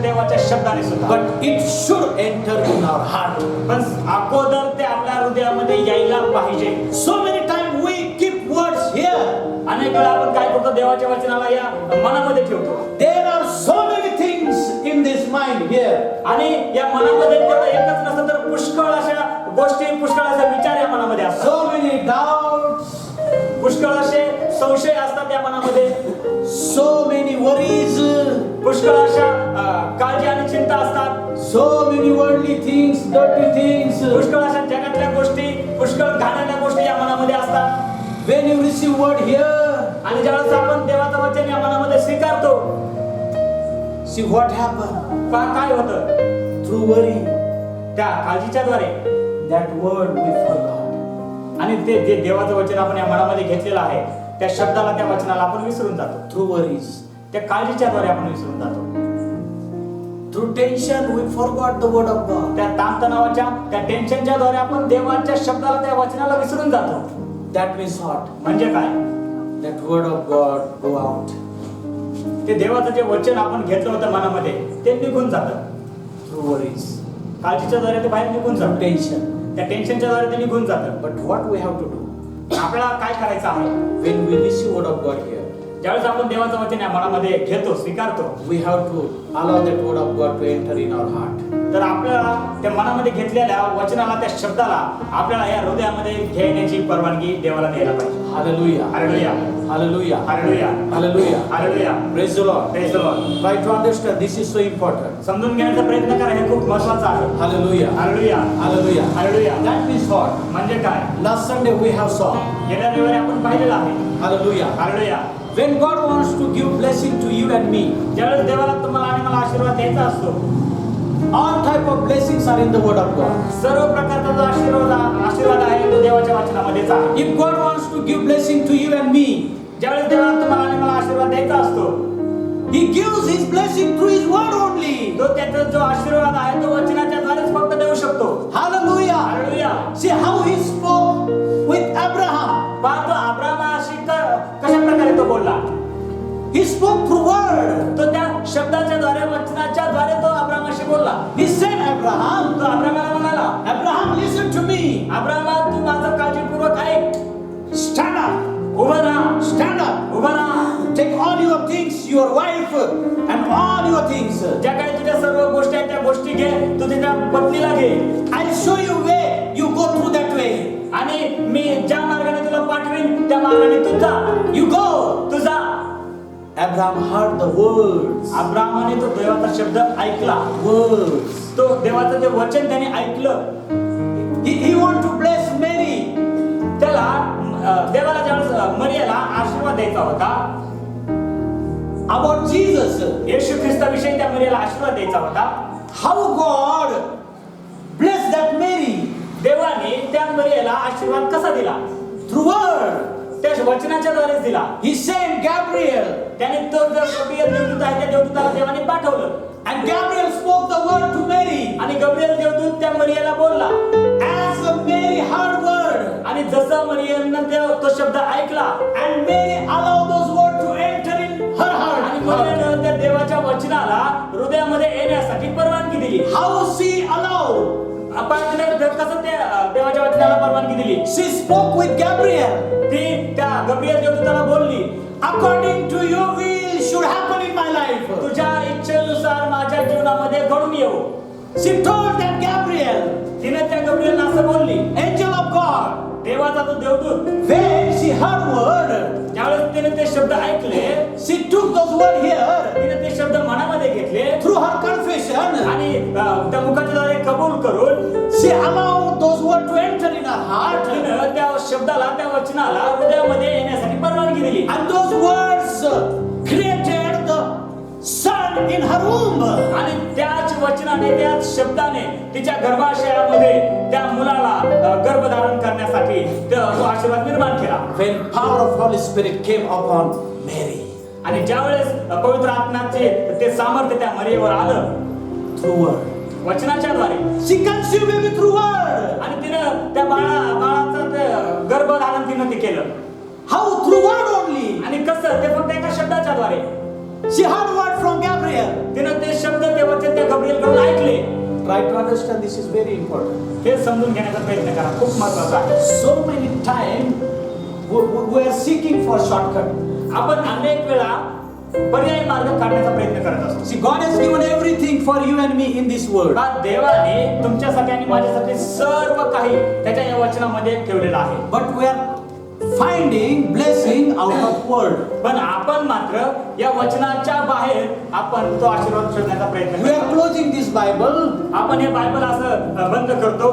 देवाच्या शब्दाने सुद्धा. But it should enter in our heart. पण अगोदर ते आपल्या हृदयामध्ये यायला पाहिजे. So many times we keep words here. अनेक वेळा आपण काय करतो, देवाच्या वचनाला या मनामध्ये ठेवतो There are so many things in this mind here. आणि या मनामध्ये तेवढं एकच नसतं तर पुष्कळ अशा गोष्टी, पुष्कळ असे विचार या मनामध्ये असतात. So many doubts. पुष्कळ असे संशय असतात या मनामध्ये. So many worries. पुष्कळ अशा काळजी आणि चिंता असतात. So many worldly things, dirty things. पुष्कळ अशा जगातल्या गोष्टी, पुष्कळ घाणेरड्या गोष्टी या मनामध्ये असतात. When you receive word here, आणि ज्यावेळेस आपण देवाचं वचन या मनामध्ये स्वीकारतो, see what happened? काय होतं? Through worry, त्या काळजीच्या द्वारे that word we forgot. आणि ते जे देवाचं वचन आपण या मनामध्ये घेतलेलं आहे त्या शब्दाला, त्या वचनाला आपण विसरून जातो. Through worries, त्या काळजीच्या द्वारे आपण विसरून जातो. through tension, we forgot the word of God. त्या ताणतणावाच्या, त्या टेन्शनच्या द्वारे आपण देवाच्या शब्दाला, त्या वचनाला विसरून जातो. That means what? म्हणजे काय? That word of God go out. ते देवाचं जे वचन आपण घेतलं होतं मनामध्ये ते निघून जातं. Through worries, काळजीच्या द्वारे ते बाहेर निघून through जातं. tension. त्या टेन्शनच्या द्वारे ते निघून जातं. But what we have to do? आपल्याला काय करायचं आहे? When we receive word of God here, ज्यावेळेस आपण देवाचं वचन या मनामध्ये घेतो, स्वीकारतो, we have to allow that word of God to enter in our heart. तर आपल्याला त्या मनामध्ये घेतलेल्या वचनाला, त्या शब्दाला आपल्याला या हृदयामध्ये घेण्याची परवानगी देवाला द्यायला पाहिजे. Hallelujah. Hallelujah, Hallelujah. Hallelujah, Hallelujah. Hallelujah. Praise the Lord. Praise the Lord. Try to understand. This is so important. समजून घेण्याचा प्रयत्न करा, हे खूप महत्त्वाचं आहे. Hallelujah. Hallelujah, Hallelujah. Hallelujah. That means what? म्हणजे काय? Last Sunday we have saw. गेल्या रविवारी आपण पाहिलेलं आहे. Hallelujah. Hallelujah. When God wants to give blessing to you and me, ज्यावेळेस देवाला तुम्हाला आणि मला आशीर्वाद द्यायचा असतो, all type of blessings are in the word of God. सर्व प्रकारचा जो आशीर्वाद आहे तो देवाच्या वचनामध्येच आहे. If God wants to give blessing to you and me, ज्यावेळेस देवाला तुम्हाला आणि मला आशीर्वाद द्यायचा असतो, He gives His blessing through His word only. तो त्याचा जो आशीर्वाद आहे तो वचनाच्या द्वारेच फक्त देऊ शकतो. Hallelujah. Abraham, तो अब्रामाला म्हणाला, Abraham, listen to me. Abrama तू माझं काळजीपूर्वक ऐक, Stand up. उभं राहा, Stand up. उभं राहा. Take all your things, your wife, and all your things. ज्या काही तुझ्या सर्व गोष्टी आहेत त्या गोष्टी घे, तू तुझ्या पत्नीला घे I'll show you way. You go through that way. आणि मी ज्या मार्गाने तुला पाठवीन त्या मार्गाने तू जा. You go. तू जा. Abraham heard the words. अब्रामाने तो देवाचा शब्द ऐकला. Words. तो देवाचं ते वचन त्याने ऐकलं. He want to bless Mary. त्याला देवाला ज्यावेळेस मरियाला आशीर्वाद द्यायचा होता, About Jesus. येशू ख्रिस्ताविषयी त्या मरियाला आशीर्वाद द्यायचा होता. How God bless that Mary? देवाने त्या मरियाला आशीर्वाद कसा दिला? Through word. त्या वचनाच्या द्वारेच दिला. He sent Gabriel. त्याने तो जो गब्रिएल देवदूत आहे त्या देवदूताला देवाने पाठवलं. And Gabriel spoke the word to Mary. आणि गब्रिएल देवदूत त्या मरियाला बोलला. As Mary heard word. आणि जसं मरियमनं तो शब्द ऐकला And Mary allowed those words to enter in her heart. आणि मरियमनं त्या देवाच्या वचनाला हृदयामध्ये येण्यासाठी परवानगी दिली. How she allowed? आपण कसं त्या देवाच्या वचनाला परवानगी दिली? She spoke with Gabriel. ती त्या गब्रिएल देवदूताला बोलली, According to your will should happen in my life. तुझ्या इच्छेनुसार माझ्या जीवनामध्ये घडून येऊ. She told that Gabriel, तिने त्या गब्रिएलला असं बोलली, angel of God. देवाचा तो देवदूत. When she heard word, ज्यावेळेस तिने ते शब्द ऐकले, she took those words here तिने ते शब्द मनामध्ये घेतले through her confession. आणि त्या मुखाच्याद्वारे कबूल करून She allowed those words to enter in her heart. तिनं त्या शब्दाला त्या वचनाला हृदयामध्ये येण्यासाठी परवानगी दिली. And those words created the son in her womb. आणि त्याच वचनाने त्याच शब्दाने तिच्या गर्भाशयामध्ये त्या मुलाला गर्भधारण करण्यासाठी तो आशीर्वाद निर्माण केला. When power of Holy Spirit came upon Mary आणि ज्यावेळेस पवित्र आत्म्याचे ते सामर्थ्य त्या मरियेवर आलं through word. वचनाच्या द्वारे, She conceived baby through word. आणि तिनं त्या बाळाचं ते गर्भधारण तिनं ते केलं. How? Through word only. आणि कसं? ते फक्त एका शब्दाच्या द्वारे. She heard word from Gabriel. तिनं ते शब्द ते वचन त्या गब्रिएलकडून ऐकले. Try to understand, this is very important. हे समजून घेण्याचा प्रयत्न करा, खूप महत्वाचं आहे. So many times we are seeking for shortcut. आपण अनेक वेळा पर्यायी मार्ग काढण्याचा प्रयत्न करत असतो. See, God has given everything for you and me in this word. का देवाने तुमच्यासाठी आणि माझ्यासाठी सर्व काही त्याच्या या वचनामध्ये ठेवलेलं आहे. But we are finding blessing out of word. पण आपण मात्र या वचनाच्या बाहेर आपण तो आशीर्वाद शोधण्याचा प्रयत्न We are करतो. closing this Bible. आपण हे बायबल असं बंद करतो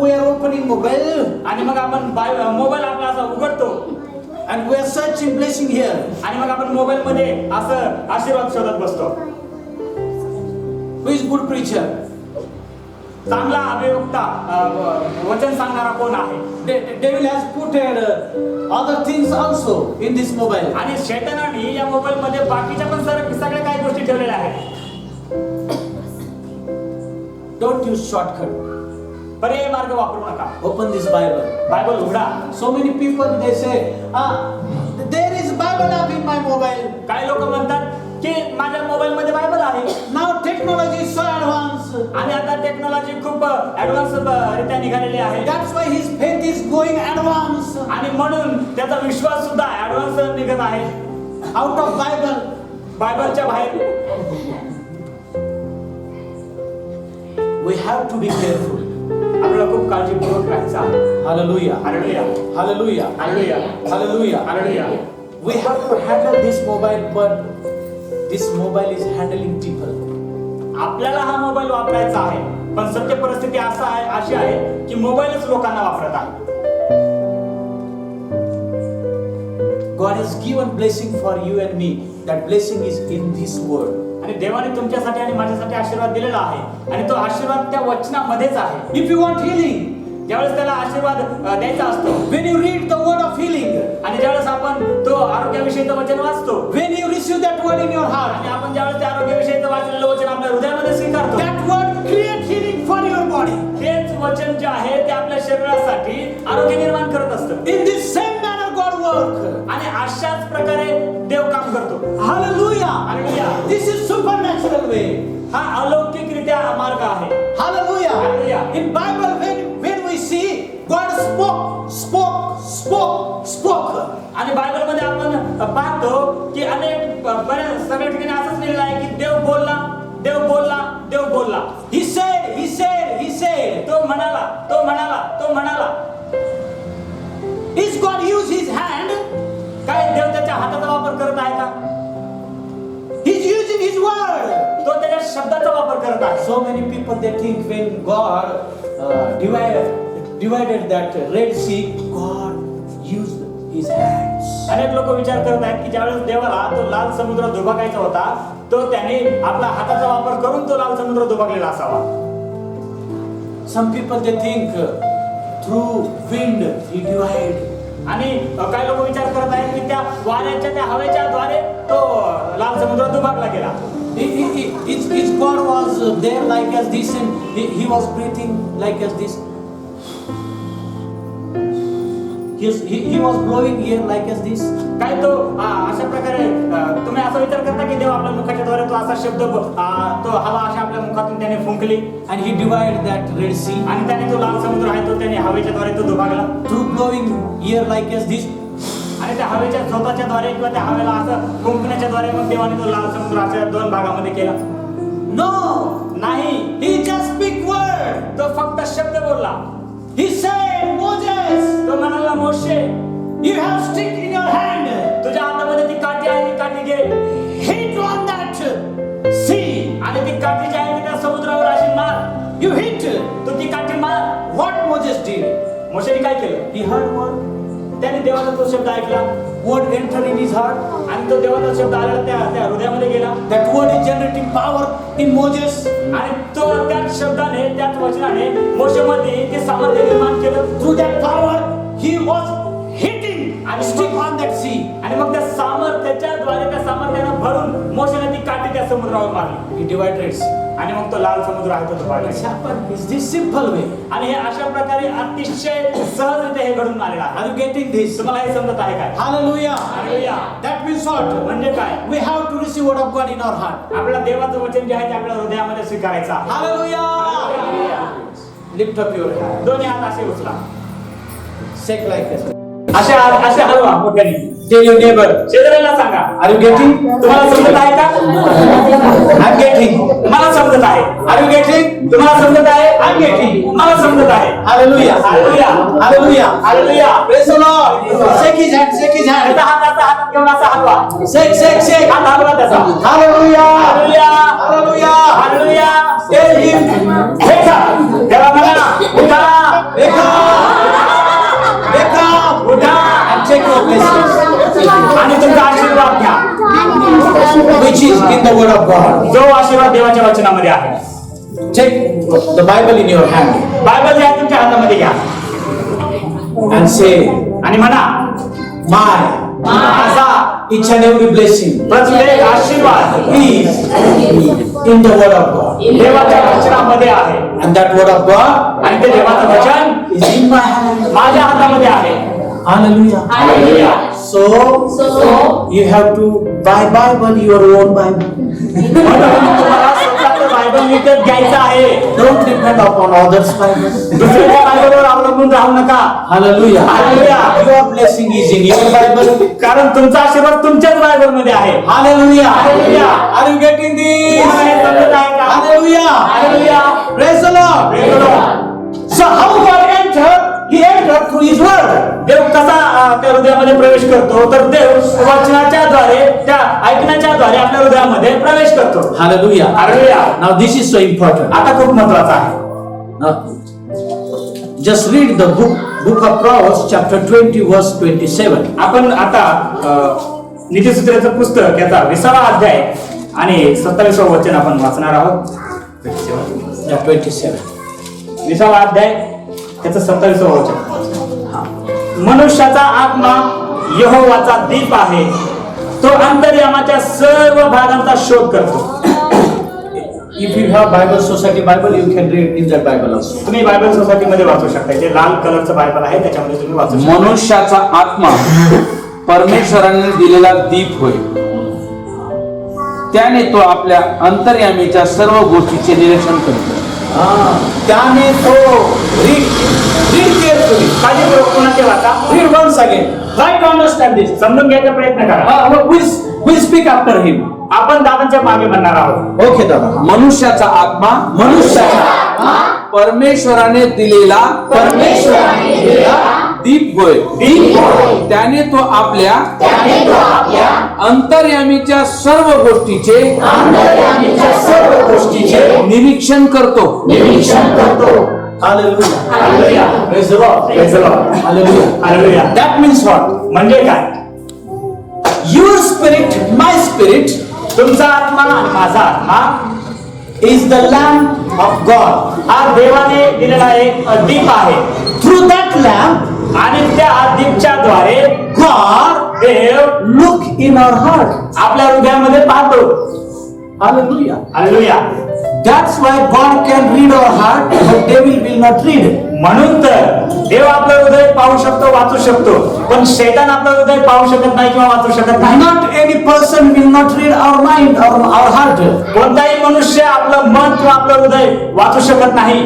We are opening mobile आणि मग आपण मोबाईल आपला असा उघडतो and we are searching blessing here. आणि मग आपण मोबाईल मध्ये असं आशीर्वाद शोधत बसतो. Who is good preacher? चांगला अभिवक्ता वचन सांगणारा कोण आहे? Devil has put other things also in this mobile. आणि शैतानाने या मोबाईल मध्ये बाकीच्या पण सगळ्या काही गोष्टी ठेवलेल्या आहेत. Don't use shortcut. पर्यायी मार्ग वापरू नका. Open this Bible. बायबल उघडा. So many people they say, there is Bible app in my mobile. काही लोक म्हणतात की माझ्या मोबाईल मध्ये बायबल आहे. Now technology is so advanced. आणि आता टेक्नॉलॉजी खूप ऍडव्हान्स रित्या निघालेली आहे. That's why his faith is going advanced. आणि म्हणून त्याचा विश्वास सुद्धा ऍडव्हान्स निघत आहे. Out of Bible. बायबलच्या बाहेर. We have to be careful. आपल्याला खूप काळजीपूर्वक राहायचं आहे. Hallelujah. Hallelujah. Hallelujah. Hallelujah. Hallelujah. Hallelujah. We have to handle this mobile, but this mobile is handling people. आपल्याला हा मोबाईल वापरायचा आहे, पण सत्य परिस्थिती अशी आहे की मोबाईलच लोकांना वापरत आहे. God has given blessing for you and me. That blessing is in this word. आणि देवाने तुमच्यासाठी आणि माझ्यासाठी आशीर्वाद दिलेला आहे आणि तो आशीर्वाद त्या वचनामध्येच आहे. If you want healing, ज्यावेळेस त्याला आशीर्वाद द्यायचा असतो, when you read the word of healing, आणि ज्यावेळेस आपण तो आरोग्याविषयीचं वचन वाचतो, when you receive that word in your heart, आणि आपण ज्यावेळेस त्या आरोग्याविषयीचं वाचलेलं वचन आपल्या हृदयामध्ये स्वीकारतो, that word create healing for your body. हेच वचन जे आहे ते आपल्या शरीरासाठी आरोग्य निर्माण करत असतं. In this same manner God work. आणि अशाच प्रकारे देव काम करतो. Hallelujah. Hallelujah. This is supernatural way. हा अलौकिकरित्या मार्ग आहे. Hallelujah. Hallelujah. In Bible, when we see God spoke. आणि बायबलमध्ये आपण पाहतो की अनेक बऱ्याच सगळ्या ठिकाणी असंच लिहिलेलं आहे की देव बोलला, देव बोलला, देव बोलला. He said. तो म्हणाला, तो म्हणाला, तो म्हणाला. Is God use his hand? काय देव त्याच्या हाताचा वापर करत आहे का? He's using his word. तो त्याच्या शब्दाचा वापर करत आहे. So many people they think when God divided that Red Sea, God used his hands. अनेक लोक विचार करत आहेत की ज्यावेळेस देवाला तो लाल समुद्र दुभागायचा होता, तो त्याने आपला हाताचा वापर करून तो लाल समुद्र दुभागलेला असावा. Some people they think through wind he divided. आणि काही लोक विचार करत आहेत की त्या वाऱ्याच्या त्या हवेच्या द्वारे तो लाल समुद्र दुभागला गेला. If God was there like as this and he was breathing like as this. He was blowing air like as this. काय तो अशा प्रकारे तुम्ही असा विचार करता की देव आपल्या मुखाच्या द्वारे तो असा शब्द तो हवा अशा आपल्या मुखातून त्याने फुंकली And he divided that Red Sea. आणि त्याने तो लाल समुद्र आहे तो त्याने हवेच्या द्वारे तो दुभागला. Through blowing air like as this. आणि त्या हवेच्या झोताच्या द्वारे किंवा त्या हवेला असं फुंकण्याच्या द्वारे मग देवाने तो लाल समुद्र अशा दोन भागामध्ये केला. No, नाही, he just speak word. तो फक्त शब्द बोलला. He said, Moses, तो म्हणाला, मोशे, you have stick in your hand. तुझ्या हातामध्ये ती काठी आहे, ती काठी घे. Hit on that sea. आणि ती काठी जी आहे ती त्या समुद्रावर अशी मार. You hit. तू ती काठी मार. What Moses did? मोशेने काय केलं? He heard word. त्याने देवाचा तो शब्द ऐकला Word entered in his heart. आणि तो देवाचा शब्द आलेला त्या हृदयामध्ये गेला. That word is generating power in Moses. आणि तो त्याच शब्दाने त्याच वचनाने मोशेमध्ये ते सामर्थ्य निर्माण केलं. Through that power, he was hitting and stick on that sea. आणि मग त्या सामर्थ्याच्या द्वारे त्या सामर्थ्याने भरून मोशेने ती काठी त्या समुद्रावर मारली. He divided sea. आणि मग तो लाल समुद्र आहे तो It's दुभागला. happened. It's this simple way. आणि हे अशा प्रकारे अतिशय सहजरित्या हे घडून आलेलं आहे. Are you getting this? तुम्हाला हे समजत आहे काय? Hallelujah. Hallelujah. That means what? म्हणजे काय? We have to receive word of God in our heart. आपल्या देवाचं वचन जे आहे ते आपल्या हृदयामध्ये स्वीकारायचं आहे. Hallelujah. Lift up your hand. दोन्ही हात असे उचला. Shake like this. असे हलवा मोठ्याने. Tell your neighbor. शेजाऱ्याला सांगा. Are you getting? तुम्हाला समजत आहे का? I'm getting. मला समजत आहे. Are you getting? तुम्हाला समजत आहे? I'm getting. मला समजत आहे. Hallelujah. Hallelujah. Hallelujah. Hallelujah. Praise the Lord. Shake his hand. Shake his hand. त्याचा हात घेऊन असा हलवा. Shake. हात हलवा त्याचा. Hallelujah. Hallelujah. Hallelujah. Hallelujah. Tell him. त्याला म्हणा, उठा. Wake up. उठा. And take your blessings. आणि तुमचा आशीर्वाद घ्या. Which is in the word of God. जो आशीर्वाद देवाच्या वचनामध्ये आहे. Take the Bible in your hand. Bible जे आहे तुमच्या हातामध्ये घ्या. And say, आणि म्हणा, माझा each and every blessing प्रत्येक आशीर्वाद is in the word of God. देवाच्या वचनामध्ये आहे. And that word of God आणि ते देवाचं वचन is in my hand. माझ्या हातामध्ये आहे. Hallelujah. Hallelujah. So you have to buy Bible, your own Bible. म्हणून तुम्हाला स्वतःचं बायबल विकत घ्यायचं आहे. Don't depend upon others' Bible. दुसऱ्याच्या बायबलवर अवलंबून राहू नका. Hallelujah. Hallelujah. Your blessing is in your Bible. कारण तुमचा आशीर्वाद तुमच्याच बायबल मध्ये आहे. Hallelujah. Hallelujah. Are you getting this? तुम्हाला हे समजत आहे का? Hallelujah. Hallelujah. Praise the Lord. Praise the Lord. So how God entered? He entered through His word. देव कसा त्या हृदयामध्ये प्रवेश करतो तर देव वचनाच्या द्वारे त्या ऐकण्याच्या द्वारे आपल्या हृदयामध्ये प्रवेश करतो. Hallelujah. Hallelujah. Now this is so important. आता खूप महत्वाचं आहे. Now, just read the book of Proverbs, chapter 20, verse 27. आपण आता नीतिसूत्राचं पुस्तक याचा 20वा अध्याय आणि 27वा वचन आपण वाचणार आहोत. Yeah, 27. 20वा अध्याय त्याचं 27वा वचन. मनुष्याचा आत्मा यहोवाचा दीप आहे, तो अंतर्यामाच्या सर्व भागांचा शोध करतो. If you have Bible Society Bible, you can read in that Bible also. तुम्ही बायबल सोसायटी मध्ये वाचू शकता. जे लाल कलरचं बायबल आहे त्याच्यामध्ये तुम्ही वाचू शकता. मनुष्याचा आत्मा परमेश्वराने दिलेला दीप होय. त्याने तो आपल्या अंतर्यामीच्या सर्व गोष्टीचे निरीक्षण करतो. त्याने तो read carefully. काळजीपूर्वक पुन्हा ते वाचा. Read once again. Try to understand this. समजून घ्यायचा प्रयत्न करा. We'll speak after him. आपण दादांच्या मागे म्हणणार आहोत. Okay, दादा. मनुष्याचा आत्मा परमेश्वराने दिलेला दीप होय. त्याने तो आपल्या अंतर्यामीच्या सर्व गोष्टीचे निरीक्षण करतो. Hallelujah. Hallelujah. Praise the Lord. Praise the Lord. Hallelujah. Hallelujah. That means what? म्हणजे काय? Your spirit, my spirit, तुमचा आत्मा आणि माझा आत्मा is the lamp of God. हा देवाने दिलेला एक दीप आहे. Through that lamp, आणि त्या दीपच्या द्वारे God Dev look in our heart. आपल्या हृदयामध्ये पाहतो. Hallelujah. Hallelujah. That's why God can read our heart, but devil will not read it. म्हणून तर देव आपलं हृदय पाहू शकतो, वाचू शकतो, पण शैतान आपलं हृदय पाहू शकत नाही किंवा वाचू शकत नाही. Not any person will not read our mind or our heart, कोणताही मनुष्य आपलं मन किंवा आपलं हृदय वाचू शकत नाही.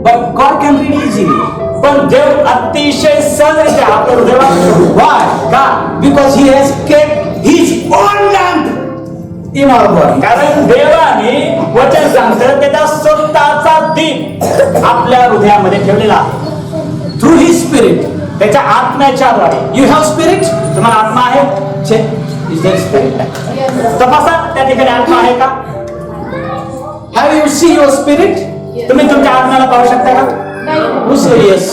but God can read easily. पण देव अतिशय सहजरित्या आपलं हृदय वाचू शकतो. Why? का? Because He has kept His own lamp in our body. कारण देवाने वचन सांगतं त्याचा स्वतःचा दीप आपल्या हृदयामध्ये ठेवलेला आहे. Through His Spirit. त्याच्या आत्म्याच्या द्वारे. You have spirit? तुम्हाला आत्मा आहे? Check. Is there spirit? तपासा त्या ठिकाणी आत्मा आहे का? Have you seen your spirit? तुम्ही तुमच्या आत्म्याला पाहू शकता का? Who say yes?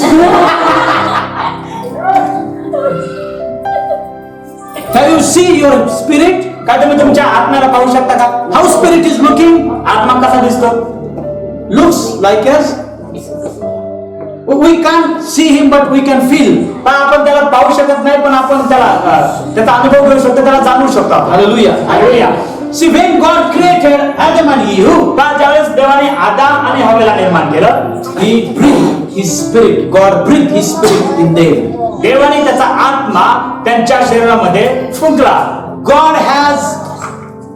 Have you seen your spirit? का तुम्ही तुमच्या आत्म्याला पाहू शकता का? How spirit is looking? आत्मा कसा दिसतो? Looks like us. We can't see him, but we can feel. पण आपण त्याला पाहू शकत नाही, पण आपण त्याचा अनुभव घेऊ शकतो, त्याला जाणू शकतो. Hallelujah. Hallelujah. See, when God created Adam and Eve, पण ज्यावेळेस देवाने आदाम आणि हव्वेला निर्माण केलं, He breathed His spirit. God breathed His spirit in them. देवाने त्याचा आत्मा त्यांच्या शरीरामध्ये फुंकला. God has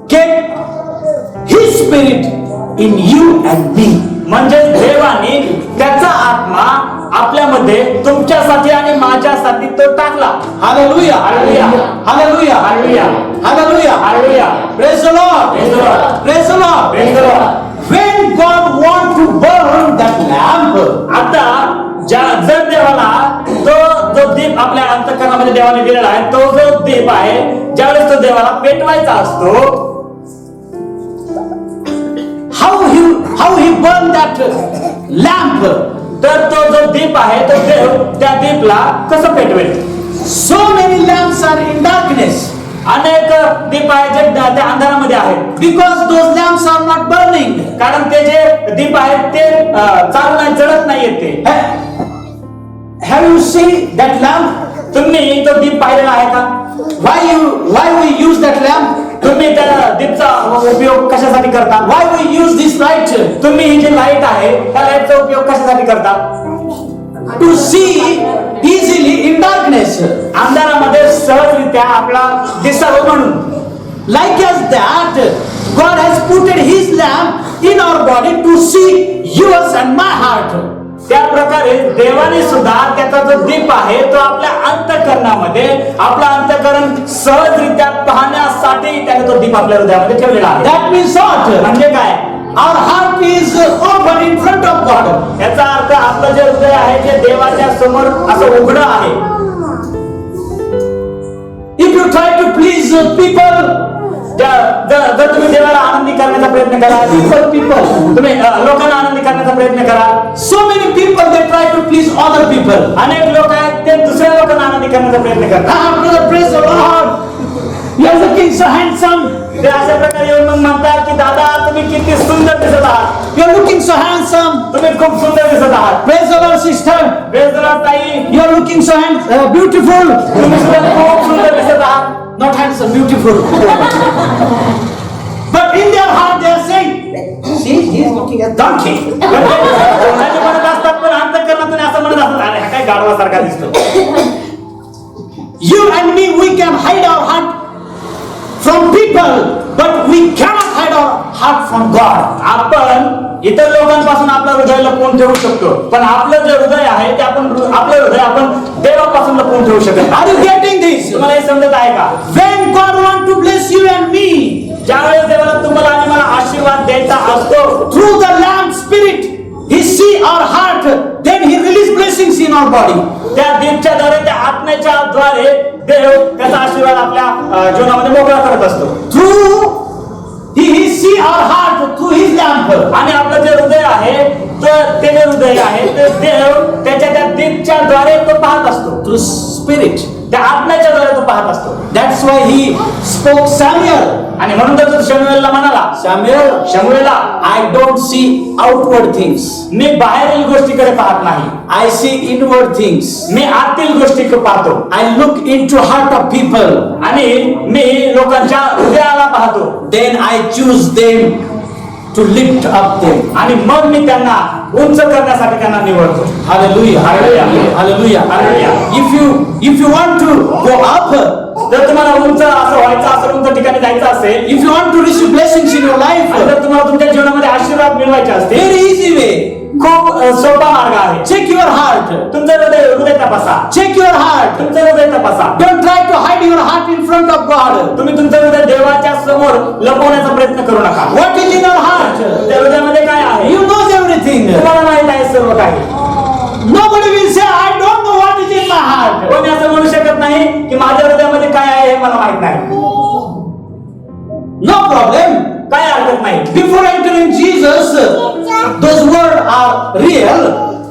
kept His spirit in you and me. म्हणजे देवाने त्याचा आत्मा आपल्यामध्ये तुमच्यासाठी आणि माझ्यासाठी तो टाकला. Hallelujah. Hallelujah. Hallelujah. Hallelujah. Hallelujah. Hallelujah. Praise the Lord. Praise the Lord. Praise the Lord. Praise the Lord. When God wants to burn that lamp, आता जर देवाला जो दीप आपल्या अंतःकरणामध्ये देवाने दिलेला आहे, तो जो दीप आहे, ज्यावेळेस तो देवाला पेटवायचा असतो, how he burned that lamp, तर तो जो दीप आहे तो देव त्या दीपला कसं पेटवेल? so many lamps are in darkness अनेक दीप आहेत जे त्या अंधारामध्ये आहेत, because those lamps are not burning. कारण ते जे दीप आहेत ते चालू नाही, जळत नाहीयेत ते. Have you seen that lamp? तुम्ही तो दीप पाहिलेला आहे का? Why we use that lamp? तुम्ही त्या दीपचा उपयोग कशासाठी करता? Why we use this light? तुम्ही ही जी लाईट आहे त्या लाईटचा उपयोग कशासाठी करता? To see easily in darkness. अंधारामध्ये सहजरित्या आपला दिसावं म्हणून. Like as that, God has put His lamp in our body to see yours and my heart. त्या प्रकारे देवाने सुद्धा त्याचा जो दीप आहे तो आपल्या अंतःकरणामध्ये आपलं अंतःकरण सहजरित्या पाहण्यासाठी त्याने तो दीप आपल्या हृदयामध्ये ठेवलेला आहे. That means what? म्हणजे काय? Our heart is open in front of God. याचा अर्थ आपलं जे हृदय आहे ते देवाच्या समोर असं उघडं आहे. If you try to please people, जर तुम्ही देवाला आनंदी करण्याचा प्रयत्न कराल, people, तुम्ही लोकांना आनंदी करण्याचा प्रयत्न कराल, so many people they try to please other people. अनेक लोक आहेत ते दुसऱ्या लोकांना आनंदी करण्याचा प्रयत्न करतात. Ah, brother, praise the Lord. You are looking so handsome. ते अशा प्रकारे येऊन मग म्हणतात की दादा तुम्ही किती सुंदर दिसत आहात, You are looking so handsome. तुम्ही खूप सुंदर दिसत आहात. Praise the Lord, sister. Praise the Lord, ताई, You are looking so beautiful. तुम्ही सुद्धा खूप सुंदर दिसत आहात. Not handsome, beautiful. But in their heart they are saying, see, he is looking at donkey. तोंडाने म्हणत असतात पण अंतःकरणातून असं म्हणत असतात, अरे हा काय गाढवासारखा दिसतो. You and me, we can hide our heart from people, but we cannot hide our heart from God. आपण इतर लोकांपासून आपलं हृदय लपवून ठेवू शकतो, पण आपलं जे हृदय आहे ते आपलं हृदय आपण देवापासून लपवून ठेवू शकत Are you getting this? तुम्हाला हे समजत आहे का? When God wants to bless you and me, ज्यावेळेस देवाला तुम्हाला आणि मला आशीर्वाद द्यायचा असतो, through the Lamb Spirit, He see our heart, then He release blessings in our body. त्या दीपच्या द्वारे, त्या आत्म्याच्या द्वारे देव त्याचा आशीर्वाद आपल्या जीवनामध्ये मोकळा करत असतो. Through He see our heart through His lamp. आणि आपलं जे हृदय आहे तर ते जे हृदय आहे ते देव त्याच्या त्या दीपच्या द्वारे तो पाहत असतो, Through Spirit. त्या आत्म्याच्या द्वारे तो पाहत असतो. That's why He spoke Samuel. आणि म्हणून तर तो शमूएलला म्हणाला, शमूएला, I don't see outward things. मी बाहेरील गोष्टीकडे पाहत नाही, I see inward things. मी आतील गोष्टी पाहतो. I look into heart of people. आणि मी लोकांच्या हृदयाला पाहतो. Then I choose them to lift up them. आणि मग मी त्यांना उंच करण्यासाठी त्यांना निवडतो. Hallelujah. Hallelujah. Hallelujah. Hallelujah. If you want to go up, जर तुम्हाला उंच असं व्हायचं असेल, उंच ठिकाणी जायचं असेल, if you want to receive blessings in your life, आणि जर तुम्हाला तुमच्या जीवनामध्ये आशीर्वाद मिळवायचे असतील, very easy way. खूप सोपा मार्ग आहे. Check your heart. तुमचं हृदय तपासा. Check your heart. तुमचं हृदय तपासा. Don't try to hide your heart in front of God. तुम्ही तुमचं हृदय देवाच्या समोर लपवण्याचा प्रयत्न करू नका. What is in your heart? त्या हृदयामध्ये काय आहे? You know everything. तुम्हाला माहित आहे सर्व काही. Nobody will say, I don't know what is in my heart. कोणी असं म्हणू शकत नाही की माझ्या हृदयामध्ये काय आहे हे मला माहित नाही. No problem. काय हरकत नाही. Before entering Jesus, those words are real.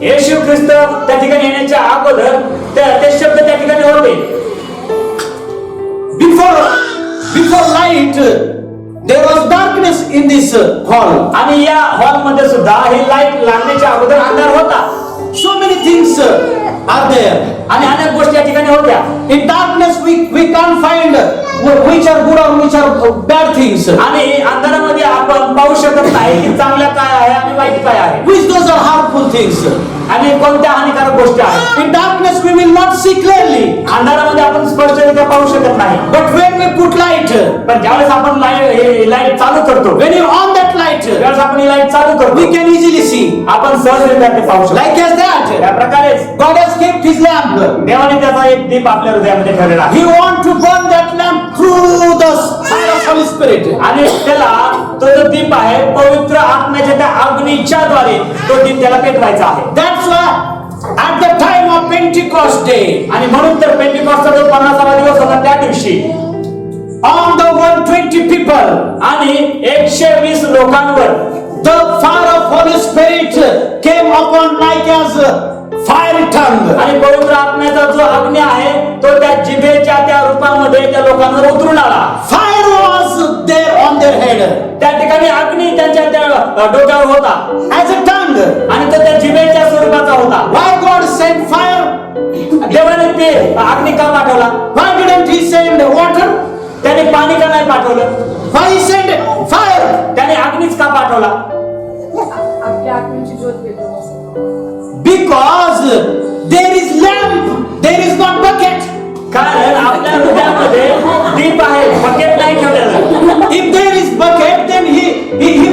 येशू ख्रिस्त त्या ठिकाणी येण्याच्या अगोदर ते शब्द त्या ठिकाणी होते. Before light, there was darkness in this hall. आणि या हॉल मध्ये सुद्धा हे लाईट लागण्याच्या अगोदर अंधार होता. So many things are there. आणि अनेक गोष्टी या ठिकाणी होत्या. In darkness, we can't find which are good or which are bad things. आणि अंधारामध्ये आपण पाहू शकत नाही की चांगल्या काय आहे आणि वाईट काय आहे, Which those are harmful things. आणि कोणत्या हानिकारक गोष्टी आहेत. In darkness, we will not see clearly. अंधारामध्ये आपण स्पष्टरित्या पाहू शकत नाही. But when we put light, पण ज्यावेळेस आपण लाईट चालू करतो, when you on that light, ज्यावेळेस आपण ही लाईट चालू करतो, we can easily see. आपण सहजरित्या ते पाहू शकतो. Like as that, त्या प्रकारेच God has kept His lamp. देवाने त्याचा एक दीप आपल्या हृदयामध्ये ठेवलेला आहे. He wants to burn that lamp through the fire of Holy Spirit. आणि त्याला तो जो दीप आहे पवित्र आत्म्याच्या त्या अग्नीच्या द्वारे तो दीप त्याला पेटवायचा आहे. That's why at the time of Pentecost day, आणि म्हणून तर पेंटिकॉस्टचा जो 50वा दिवस होता त्या दिवशी on the 120 people, आणि 120 लोकांवर the fire of Holy Spirit came upon like as a fiery tongue. आणि पवित्र आत्म्याचा जो अग्नी आहे तो त्या जिभेच्या त्या रूपामध्ये त्या लोकांवर उतरून आला. Fire was there on their head त्या ठिकाणी अग्नी त्यांच्या त्या डोक्यावर होता as a tongue. आणि तो त्या जिभेच्या स्वरूपाचा होता. Why God sent fire? देवाने ते अग्नी का पाठवला? Why didn't He send water? त्याने पाणी का नाही पाठवलं? Why He sent fire? त्याने अग्नीच का पाठवला? आपल्या आत्म्याची ज्योत पेटवण्यासाठी. Because there is lamp, there is not bucket. कारण आपल्या हृदयामध्ये दीप आहे, बकेट नाही ठेवलेलं. If there is bucket, then he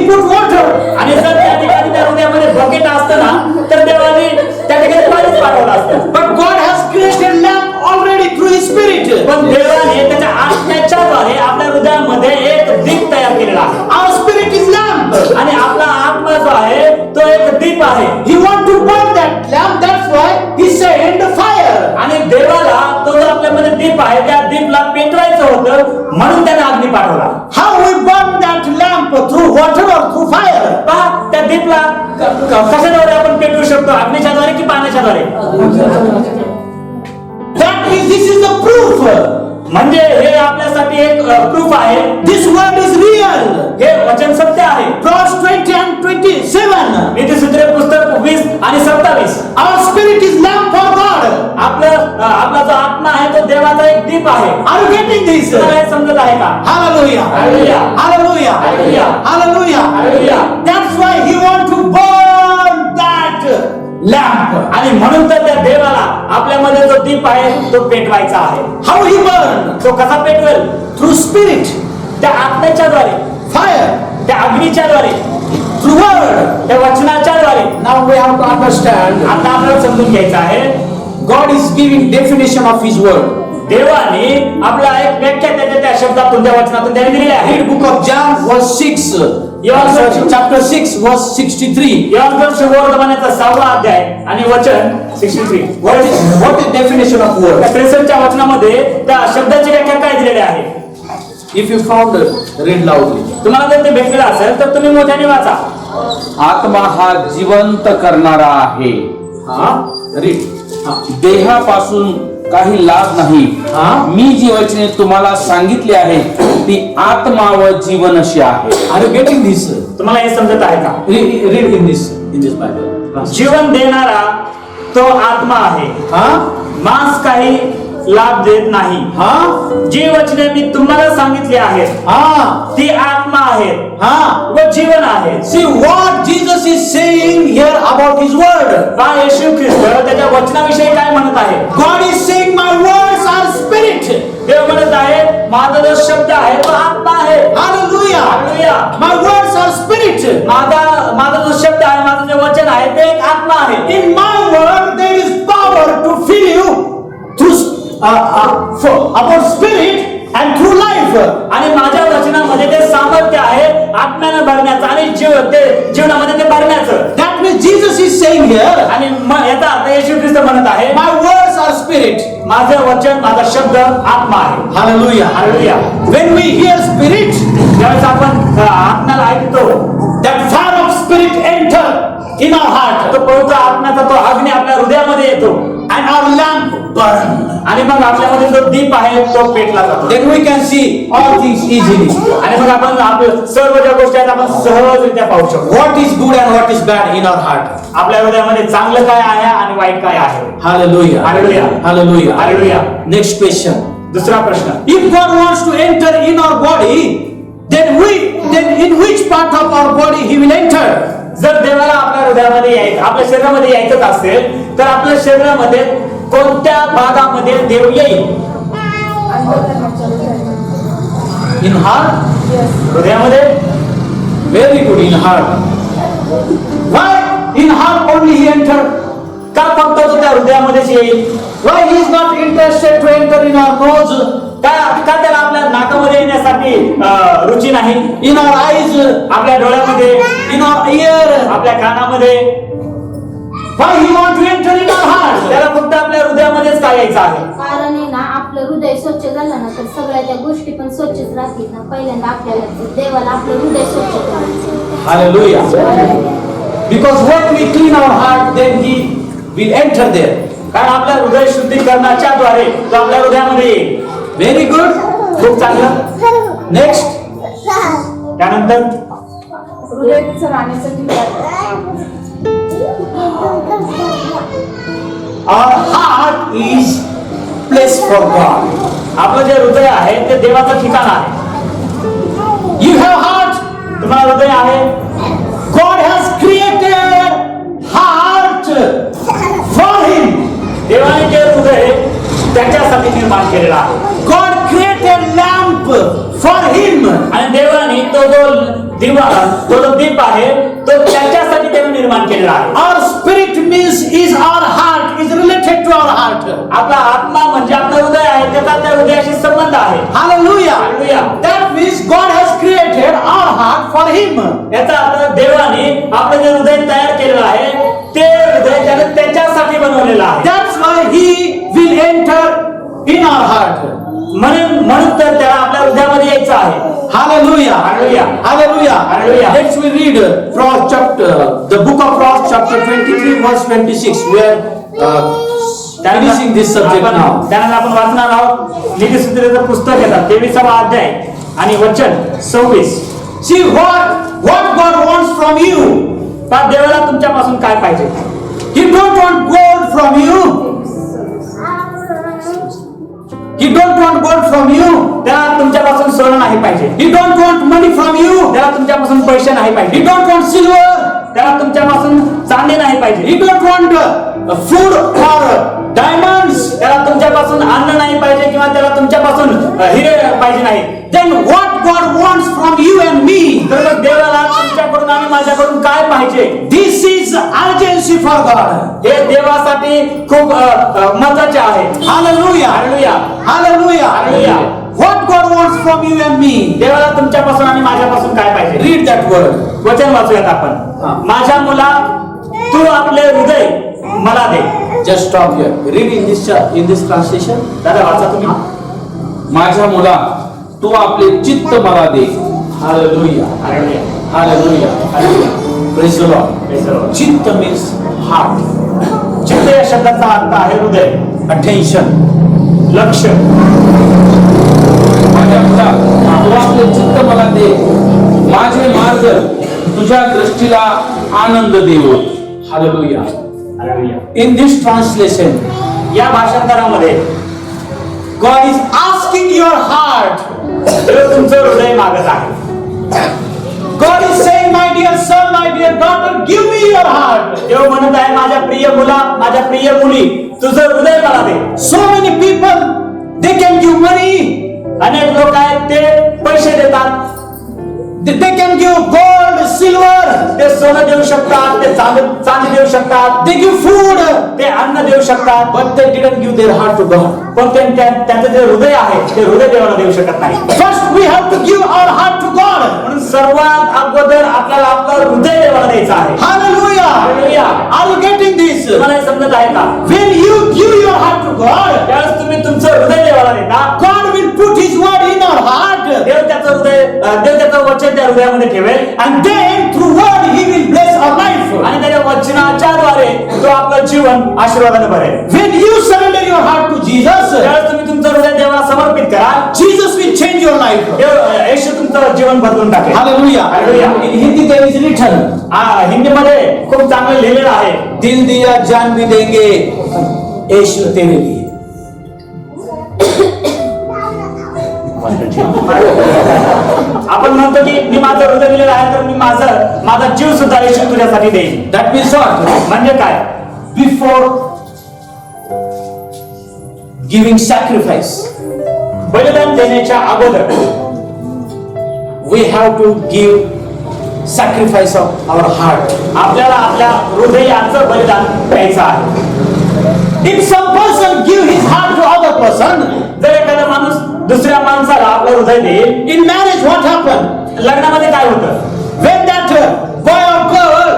put water. आणि जर त्या ठिकाणी त्या हृदयामध्ये बकेट असतं ना तर देवाने त्या ठिकाणी पाणीच पाठवलं असतं. But God has created lamp already through His Spirit. पण देवाने त्याच्या आत्म्याच्या द्वारे आपल्या हृदयामध्ये एक दीप तयार केलेला आहे. Our spirit is lamp. आणि आपला आत्मा जो आहे तो एक दीप आहे. He want to burn that lamp. That's why He sent fire. आणि देवाला तो जो आपल्यामध्ये दीप आहे त्या दीपला पेटवायचं होतं म्हणून त्याने अग्नी पाठवला. How we burn that lamp, through water or through fire? पहा त्या दीपला कशाद्वारे आपण पेटवू शकतो, अग्नीच्या द्वारे की पाण्याच्या द्वारे? That is, this is the proof. म्हणजे हे आपल्यासाठी एक प्रूफ आहे. This word is real. हे वचन सत्य आहे. Proverbs 20 and 27. नीतिसूत्रे पुस्तक 20 आणि 27. Our spirit is lamp for God. आपला जो आत्मा आहे तो देवाचा एक दीप आहे. Are you getting this? तुम्हाला हे समजत आहे का? Hallelujah. Hallelujah. Hallelujah. Hallelujah. Hallelujah. Hallelujah. That's why He want to burn that lamp. आणि म्हणून तर त्या देवाला आपल्यामध्ये जो दीप आहे तो पेटवायचा आहे. How He burn? तो कसा पेटवेल? Through spirit, त्या आत्म्याच्या द्वारे. fire. त्या अग्नीच्या द्वारे, through word. त्या वचनाच्या द्वारे. Now we have to understand, आता आपल्याला समजून घ्यायचं आहे, God is giving definition of His word. देवाने आपला एक व्याख्या त्या शब्दातून, त्या वचनातून त्याने दिलेली आहे. Read book of John verse 6, chapter 6 verse 63. Yohan सुवर्तमानाचा 6वा अध्याय आणि वचन 63. What is definition of word? त्या 63च्या वचनामध्ये त्या शब्दाची व्याख्या काय दिलेली आहे? If you found it, read loudly. तुम्हाला जर ते भेटलेलं असेल तर तुम्ही मोठ्याने वाचा. आत्मा हा जिवंत करणारा आहे. हा, read. देहापासून काही लाभ नाही. मी जी वचने तुम्हाला सांगितली आहेत ती आत्मा व जीवन अशी आहे. Are you getting this? तुम्हाला हे समजत आहे का? Read in this Bible. जीवन देणारा तो आत्मा आहे, मांस काही लाभ देत नाही. जी वचने मी तुम्हाला सांगितली आहेत ती आत्मा आहेत व जीवन आहे. See what Jesus is saying here about His word. पहा येशू ख्रिस्त त्याच्या वचनाविषयी काय म्हणत आहे? God is saying my words are spirit. देव म्हणत आहे माझा जो शब्द आहे तो आत्मा आहे. Hallelujah. Hallelujah. My words are spirit. माझा जो शब्द आहे, माझं जे वचन आहे ते एक आत्मा आहे. In my word there is power to fill you through about spirit and through life. आणि माझ्या वचनामध्ये ते सामर्थ्य आहे आत्म्यानं भरण्याचं आणि जीवनामध्ये ते भरण्याचं. That means Jesus is saying here, आणि याचा अर्थ येशू ख्रिस्त म्हणत आहे my words are spirit. माझं वचन, माझा शब्द आत्मा आहे. Hallelujah. Hallelujah. When we hear spirit, ज्यावेळेस आपण आत्म्याला ऐकतो, that fire of spirit enter in our heart तो पवित्र आत्म्याचा तो अग्नी आपल्या हृदयामध्ये येतो and our lamp burn. आणि मग आपल्यामध्ये जो दीप आहे तो पेटला जातो. Then we can see all things easily. आणि मग आपण आपल्या सर्व ज्या गोष्टी आहेत आपण सहजरित्या पाहू शकतो. What is good and what is bad in our heart. आपल्या हृदयामध्ये चांगलं काय आहे आणि वाईट काय आहे. Hallelujah. Hallelujah. Hallelujah. Hallelujah. Next question. दुसरा प्रश्न, If God wants to enter in our body, then in which part of our body He will enter? जर देवाला आपल्या हृदयामध्ये यायचं, आपल्या शरीरामध्ये यायचं असेल तर आपल्या शरीरामध्ये कोणत्या भागामध्ये देव येईल? In heart? हृदयामध्ये. Very good, in heart. Why in heart only He enter? का फक्त तो त्या हृदयामध्येच येईल? Why He is not interested to enter in our nose, का त्याला आपल्या नाकामध्ये येण्यासाठी रुची नाही? in our eyes, आपल्या डोळ्यामध्ये, in our ear? आपल्या कानामध्ये? Why He want to enter in our heart? त्याला फक्त आपल्या हृदयामध्येच का यायचं आहे? कारण आहे ना, आपलं हृदय स्वच्छ झालं ना तर सगळ्या त्या गोष्टी पण स्वच्छच राहतील ना. पहिल्यांदा आपल्याला देवाला आपलं हृदय स्वच्छ करायचं. Hallelujah. Because when we clean our heart, then He will enter there. कारण आपल्या हृदय शुद्धीकरणाच्या द्वारे तो आपल्या हृदयामध्ये येईल. Very good. खूप चांगलं. Next. त्यानंतर हृदयाचं राहण्यासाठी Our heart is place for God. आपलं जे हृदय आहे ते देवाचं ठिकाण आहे. You have heart. तुम्हाला हृदय आहे. God has created heart for Him. देवाने जे हृदय त्याच्यासाठी निर्माण केलेलं आहे. God created lamp for Him. आणि देवाने तो जो दीप आहे तो त्याच्यासाठी त्याने निर्माण केलेला आहे. Our spirit means is our heart, is related to our heart. आपला आत्मा म्हणजे आपलं हृदय आहे, त्याचा त्या हृदयाशी संबंध आहे. Hallelujah. Hallelujah. That means God has created our heart for Him. याचा अर्थ देवाने आपलं जे हृदय तयार केलेलं आहे ते हृदय त्याने त्याच्यासाठी बनवलेलं आहे. That's why He will enter in our heart. म्हणून तर त्याला आपल्या हृदयामध्ये यायचं आहे. Hallelujah. Hallelujah. Hallelujah. Hallelujah. Next we read Proverbs chapter, the book of Proverbs chapter 23 verse 26. We are finishing this subject now. त्यानंतर आपण वाचणार आहोत नीतिसूत्राचं पुस्तक येतात 23वा अध्याय आणि वचन 26. See what God wants from you. पण देवाला तुमच्यापासून काय पाहिजे? He don't want gold from you. He don't want gold from you. त्याला तुमच्यापासून सोनं नाही पाहिजे. He don't want money from you. त्याला तुमच्यापासून पैसे नाही He पाहिजे. don't want silver. त्याला तुमच्यापासून चांदी नाही पाहिजे. He don't want food or diamonds. त्याला तुमच्यापासून अन्न नाही पाहिजे किंवा त्याला तुमच्यापासून हिरे पाहिजे नाही, then what God wants from you and me? तर मग देवाला तुमच्याकडून आणि माझ्याकडून काय पाहिजे? This is urgency for God. हे देवासाठी खूप महत्त्वाचे आहे. Hallelujah. Hallelujah, Hallelujah. Hallelujah. What God wants from you and me? देवाला तुमच्यापासून आणि माझ्यापासून काय पाहिजे? Read that word. वचन वाचूयात आपण. माझ्या मुला, तू आपले हृदय मला दे. Just stop here. Read in this translation. दादा वाचा तुम्ही. माझ्या मुला तू आपले चित्त मला दे. Hallelujah. Hallelujah, Hallelujah. Hallelujah. Praise the Lord. Praise the Lord. Chitta means heart, चित्त या शब्दाचा अर्थ आहे हृदय, attention. लक्ष. माझ्या मुला तू आपले चित्त मला दे. माझे मार्ग तुझ्या दृष्टीला आनंद देवो. Hallelujah. Hallelujah. In this translation, या भाषांतरामध्ये God is asking your heart. देव तुमचं हृदय मागत आहे. God is saying, my dear son, my dear daughter, give me your heart. देव म्हणत आहे, माझ्या प्रिय मुला, माझ्या प्रिय मुली, तुझं हृदय मला दे. So many people, they can give money, अनेक लोक आहेत ते पैसे देतात, they can give gold, silver, ते सोनं देऊ शकतात, ते चांदी देऊ शकतात, they give food, ते अन्न देऊ शकतात, but they didn't give their heart to God. पण त्यांचं जे हृदय आहे ते हृदय देवाला देऊ शकत नाही. First, we have to give our heart to God. म्हणून सर्वात अगोदर आपल्याला आपलं हृदय देवाला द्यायचं आहे. Hallelujah. Hallelujah. Are you getting this? तुम्हाला हे समजत आहे का? When you give your heart to God, त्यावेळेस तुम्ही तुमचं हृदय देवाला देता, God will put His word in our heart, देव त्याचं वचन त्या हृदयामध्ये ठेवेल, and then through word He will bless our life. आणि त्याच्या वचनाच्या द्वारे तो आपलं जीवन आशीर्वादाने भरेल. When you surrender your heart to Jesus, त्यावेळेस तुम्ही तुमचं हृदय देवाला समर्पित करा, Jesus will change your life. येशू तुमचं जीवन बदलून टाकेल. Hallelujah. Hallelujah. In Hindi there is written, हिंदीमध्ये खूप चांगलं लिहिलेलं आहे, दिल दिया जान भी देंगे यीशु तेरे लिए. आपण म्हणतो की मी माझं हृदय दिलेलं आहे, तर मी माझा जीव सुद्धा येशू तुझ्यासाठी देईन. That means what? म्हणजे काय? Before giving sacrifice, बलिदान देण्याच्या अगोदर we have to give sacrifice of our heart. आपल्याला आपल्या हृदयाचं बलिदान द्यायचं आहे. If some person give his heart to other person, जर एखादा माणूस दुसऱ्या माणसाला आपलं हृदय देईल, in marriage what happened? लग्नामध्ये काय होतं? When that boy or girl,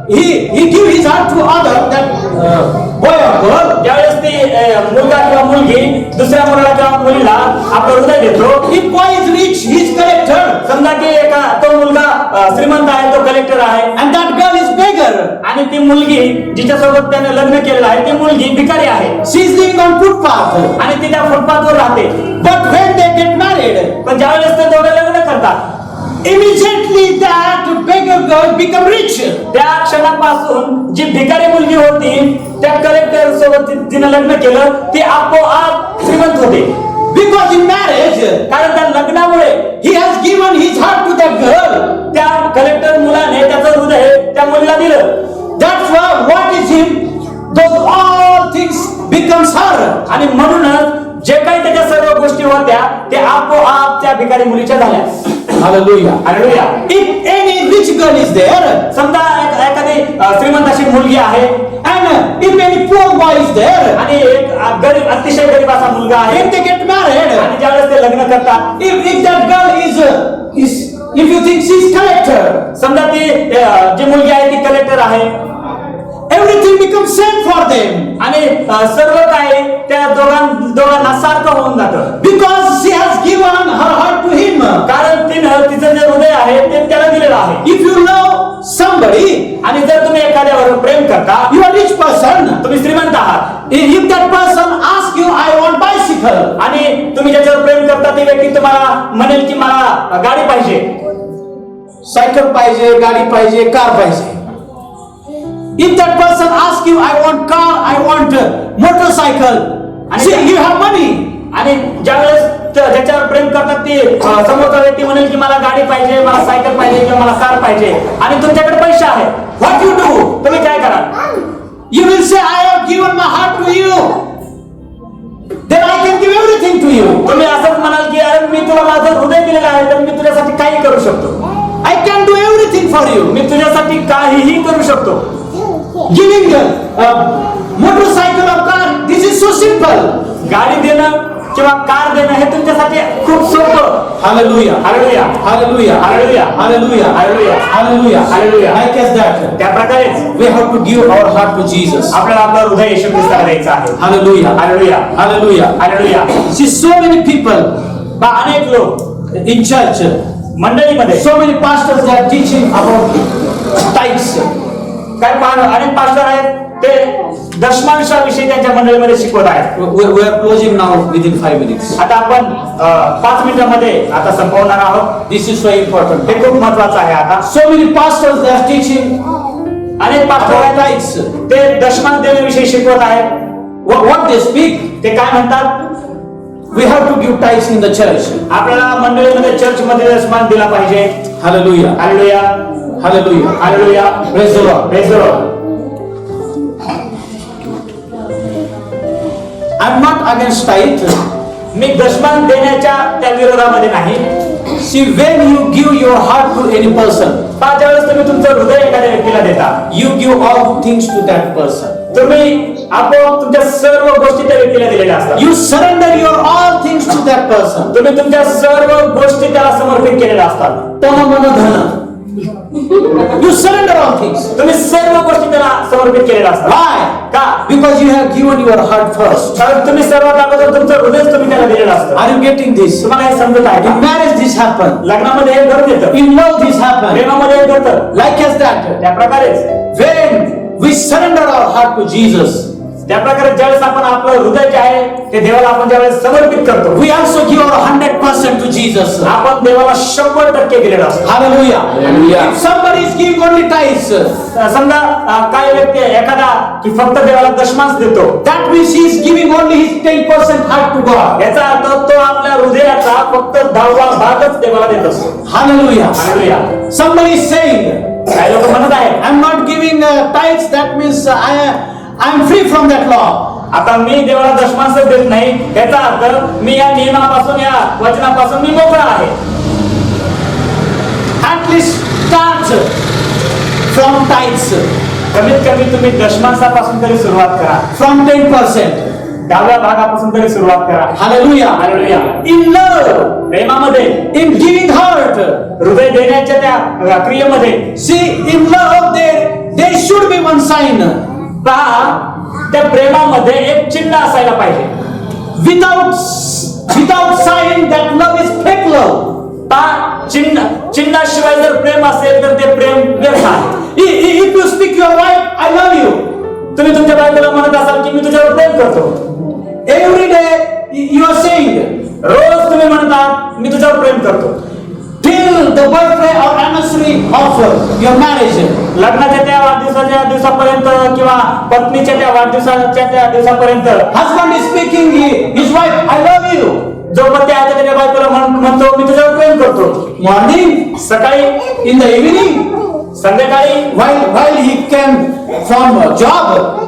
he give his heart to other, that boy or girl, ज्यावेळेस ती मुलगा किंवा मुलगी दुसऱ्या मुलाला किंवा मुलीला आपलं हृदय देतो, if boy is rich, he is collector, समजा की तो मुलगा श्रीमंत आहे, तो कलेक्टर आहे, and that girl is beggar. आणि ती मुलगी जिच्यासोबत त्याने लग्न केलेलं आहे ती मुलगी भिकारी आहे, She is living on footpath. आणि ती त्या फुटपाथवर राहते. But when they get married, पण ज्यावेळेस ते दोघे लग्न करतात, immediately that beggar girl become rich. त्या क्षणापासून जी भिकारी मुलगी होती त्या कलेक्टर सोबत तिनं लग्न केलं, ती आपोआप श्रीमंत होते. Because in marriage, कारण त्या लग्नामुळे he has given his heart to that girl. त्या कलेक्टर मुलाने त्याचं हृदय त्या मुलीला दिलं. That's why what is him? Those all things becomes her. आणि म्हणूनच जे काही त्याच्या सर्व गोष्टी होत्या ते आपोआप त्या भिकारी मुलीच्या झाल्या. Hallelujah. Hallelujah. If any rich girl is there, समजा एखादी श्रीमंत अशी मुलगी आहे and if any poor boy is there, आणि एक गरीब अतिशय गरीब असा मुलगा आहे, if they get married, आणि ज्यावेळेस ते लग्न करतात, if that girl is if you think she's collector, समजा ती जी मुलगी आहे ती कलेक्टर आहे, everything becomes same for them. आणि सर्व काही त्या दोघांना सारखं होऊन जातं, Because she has given her heart to him. कारण तिनं तिचं जे हृदय आहे ते त्याला दिलेलं आहे. If you love somebody, आणि जर तुम्ही एखाद्यावर प्रेम करता, you are rich person. तुम्ही श्रीमंत आहात, If that person asks you, I want bicycle, आणि तुम्ही ज्याच्यावर प्रेम करता ती व्यक्ती तुम्हाला म्हणेल की मला गाडी पाहिजे, सायकल पाहिजे, गाडी पाहिजे, कार पाहिजे. If that person asks you, I want car, I want motorcycle, and say you have money, आणि ज्यावेळेस ज्याच्यावर प्रेम करतात ती समोरचा व्यक्ती म्हणेल की मला गाडी पाहिजे, मला सायकल पाहिजे किंवा मला कार पाहिजे, आणि तुमच्याकडे पैसे आहेत, what you do? तुम्ही काय कराल? You will say, I have given my heart to you, then I can give everything to you. तुम्ही मला जर हृदय दिलेलं आहे तर मी तुझ्यासाठी काही करू शकतो. I can do everything for you. मी तुझ्यासाठी काहीही करू शकतो. Giving a motorcycle or car, this is so simple. गाडी देणं किंवा कार देणं हे तुमच्यासाठी खूप सोपं. Hallelujah. Hallelujah, Hallelujah. Hallelujah, Hallelujah. Hallelujah, Hallelujah. Hallelujah. I guess that. त्या प्रकारेच We have to give our heart to Jesus. आपल्याला आपलं हृदय येशू ख्रिस्ताला द्यायचं आहे. Hallelujah. Hallelujah, Hallelujah. Hallelujah. See, so many people अनेक लोक in church, मंडळीमध्ये so many pastors they are teaching about tithes. अनेक पास्टर आहेत ते दशमांशाविषयी त्यांच्या मंडळीमध्ये शिकवत आहेत. We are closing now within 5 minutes. आता आपण 5 मिनिटांमध्ये आता संपवणार आहोत. This is so important. हे खूप महत्वाचं आहे. आता So many pastors they are teaching अनेक पास्टर about आहेत tithes. ते दशमान देण्याविषयी शिकवत आहेत. What they speak, ते काय म्हणतात? we have to give tithes in the church. आपल्याला मंडळीमध्ये चर्च मध्ये दशमान दिला पाहिजे. Hallelujah. Hallelujah, Hallelujah. Hallelujah. Praise the Lord. Praise the Lord. I'm not against tithe. मी दशमान देण्याच्या त्या विरोधामध्ये नाही. See, when you give your heart to any person, ज्या वेळेस तुम्ही तुमचं हृदय एखाद्या व्यक्तीला देता, you give all things to that person. तुम्ही आपोआप तुमच्या सर्व गोष्टी त्या व्यक्तीला दिलेल्या असतात. You surrender your all things to that person. तुम्ही तुमच्या सर्व गोष्टी त्याला समर्पित केलेल्या असतात. तन मन धन. You surrender all things. तुम्ही सर्व गोष्टी त्याला समर्पित केलेल्या असतात. Why? का? Because you have given your heart first. कारण तुम्ही सर्वात अगोदर तुमचं हृदय तुम्ही त्याला दिलेलं असतं. Are you getting this? तुम्हाला हे समजत आहे In का? marriage this happen. लग्नामध्ये हे घडून येतं, In love this happen. प्रेमामध्ये हे घडतं. Like as that. त्या प्रकारेच When we surrender our heart to Jesus, त्या प्रकारे ज्यावेळेस आपण आपलं हृदय जे आहे ते देवाला आपण ज्यावेळेस समर्पित करतो, we also give our 100% to Jesus. आपण देवाला 100% दिलेलं असतं. Hallelujah. Hallelujah. If somebody is giving only tithes, समजा काही व्यक्ती एखादा की फक्त देवाला दशमांश देतो, that means he is giving only his 10% heart to God. याचा अर्थ तो आपल्या हृदयाचा फक्त 10वा भागच देवाला देत असतो. Hallelujah. Hallelujah. Somebody is saying, काही लोक म्हणत आहेत, I'm not giving tithes, that means I am free from that law. आता मी देवाला दशमांश देत नाही, याचा अर्थ मी या नियमापासून या वचनापासून मी मोकळा आहे. At least start from tithes, कमीत कमी तुम्ही दशमांशापासून तरी सुरुवात करा. from 10%. 10व्या भागापासून तरी सुरुवात करा. Hallelujah. Hallelujah. In love, प्रेमामध्ये, in giving heart. हृदय देण्याच्या त्या क्रियेमध्ये See, in love there should be one sign. पहा, त्या प्रेमामध्ये एक चिन्ह असायला पाहिजे. Without sign, that love is fake love. पहा, चिन्हाशिवाय जर प्रेम असेल तर ते प्रेम व्यर्थ आहे. If you speak your wife, I love you. तुम्ही तुमच्या बायकोला म्हणत असाल की मी तुझ्यावर प्रेम करतो, Every day you are saying, रोज तुम्ही म्हणतात मी तुझ्यावर प्रेम करतो, till the birthday or anniversary of your marriage. लग्नाच्या त्या वाढदिवसाच्या दिवसापर्यंत किंवा पत्नीच्या त्या वाढदिवसाच्या त्या दिवसापर्यंत Husband is speaking his wife, I love you. जो पती आहे त्याच्या बायकोला म्हणतो मी तुझ्यावर प्रेम करतो. Morning, सकाळी, in the evening, संध्याकाळी, while he came from a job,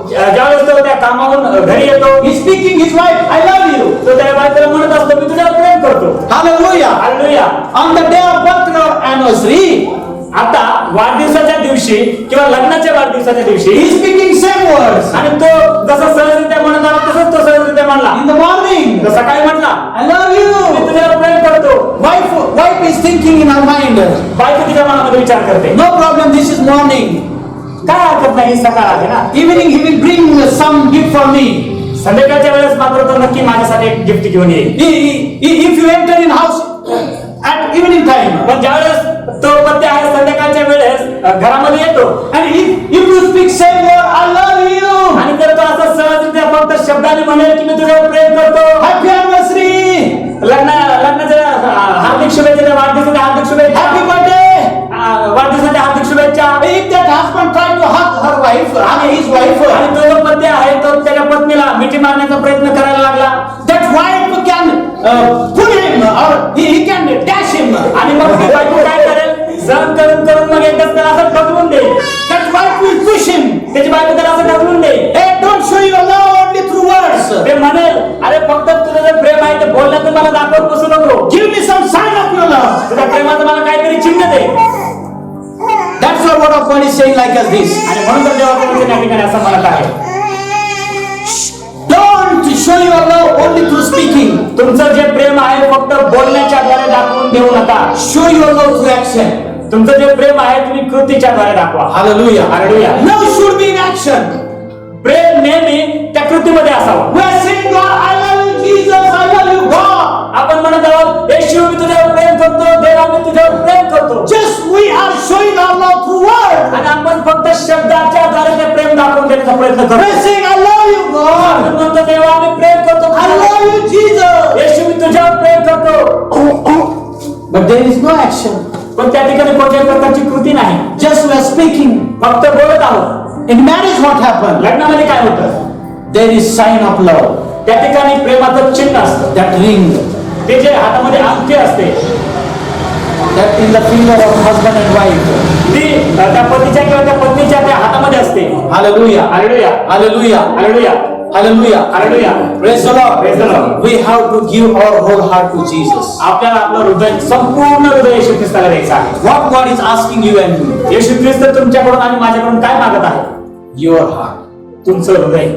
ज्यावेळेस तो त्या कामावरून घरी येतो, he's speaking his wife, I love you. तो त्या बायकोला म्हणत असतो मी तुझ्यावर प्रेम करतो. Hallelujah. Hallelujah. On the day of birthday or anniversary, आता वाढदिवसाच्या दिवशी किंवा लग्नाच्या वाढदिवसाच्या दिवशी he's speaking same words. आणि तो जसा सहजरित्या म्हणत आला तसंच तो सहजरित्या म्हणला. In the morning, तो सकाळी म्हणला I love मी you. तुझ्यावर प्रेम करतो. Wife is thinking in her mind, बायको तिच्या मनामध्ये विचार करते, no problem, this is morning. काय हरकत नाही, सकाळ आहे ना. Evening he will bring some gift for me. संध्याकाळच्या वेळेस मात्र तो नक्की माझ्यासाठी एक गिफ्ट घेऊन येईल. If you enter in house at evening time, पण ज्यावेळेस तो पती आहे संध्याकाळच्या वेळेस घरामध्ये येतो and if you speak same word, I love you. आणि जर तो असं सहजरित्या फक्त शब्दाने म्हणेल की मी तुझ्यावर प्रेम करतो, Happy anniversary. लग्नाच्या हार्दिक शुभेच्छा, वाढदिवसाच्या हार्दिक शुभेच्छा, Happy birthday. वाढदिवसाच्या हार्दिक शुभेच्छा. If that husband tried to hug her wife, I mean his wife, आणि तो जो पती आहे तो त्याच्या पत्नीला मिठी मारण्याचा प्रयत्न करायला लागला, that wife can pull him or he can dash him. आणि मग ती बायको काय करेल, सहन करून करून मग एकदाच त्याला असं ढकलून देईल. That wife will push him. त्याची बायको त्याला असं ढकलून देईल. Hey, don't show your love only through words. ते म्हणेल, अरे फक्त तुझं जे प्रेम आहे ते बोलण्यातून मला दाखवत बसू नको, Give me some like as this. आणि म्हणून तर देवाचं वचन या ठिकाणी असं म्हणत आहे, Don't show your love only through speaking. तुमचं जे प्रेम आहे फक्त बोलण्याच्या द्वारे दाखवून देऊ नका. Show your love through action. तुमचं जे प्रेम आहे तुम्ही कृतीच्या द्वारे दाखवा. Hallelujah. Hallelujah. Love should be in action. प्रेम नेहमी त्या कृतीमध्ये असावं. We are saying, God, I love you, Jesus, I love you, God. आपण म्हणत आहोत, येशू मी तुझ्यावर प्रेम करतो, देवा मी तुझ्यावर प्रेम करतो. Just we are showing our love through word. आणि आपण फक्त शब्दाच्या द्वारे ते प्रेम दाखवून देण्याचा प्रयत्न We are करतो. saying, I love you, God. आपण म्हणतो, देवा मी प्रेम करतो, I love you, Jesus. येशू मी तुझ्यावर प्रेम करतो. But there is no action. पण त्या ठिकाणी कोणत्याही प्रकारची कृती नाही, Just we are speaking. फक्त बोलत आहोत. In marriage, what happened? लग्नामध्ये काय होतं? There is sign of love. त्या ठिकाणी प्रेमाचं चिन्ह असतं, That ring. ते जे हातामध्ये अंगठी असते, That in the finger of husband and wife. ती त्या पतीच्या किंवा त्या पत्नीच्या त्या हातामध्ये असते. Hallelujah. Hallelujah, Hallelujah. Hallelujah, Hallelujah. Hallelujah. Praise the Lord. Praise the Lord. We have to give our whole heart to Jesus. आपल्याला आपलं हृदय, संपूर्ण हृदय येशू ख्रिस्ताला द्यायचं आहे. What God is asking you and me? येशू ख्रिस्त तुमच्याकडून आणि माझ्याकडून काय मागत आहे? Your heart. तुमचं हृदय.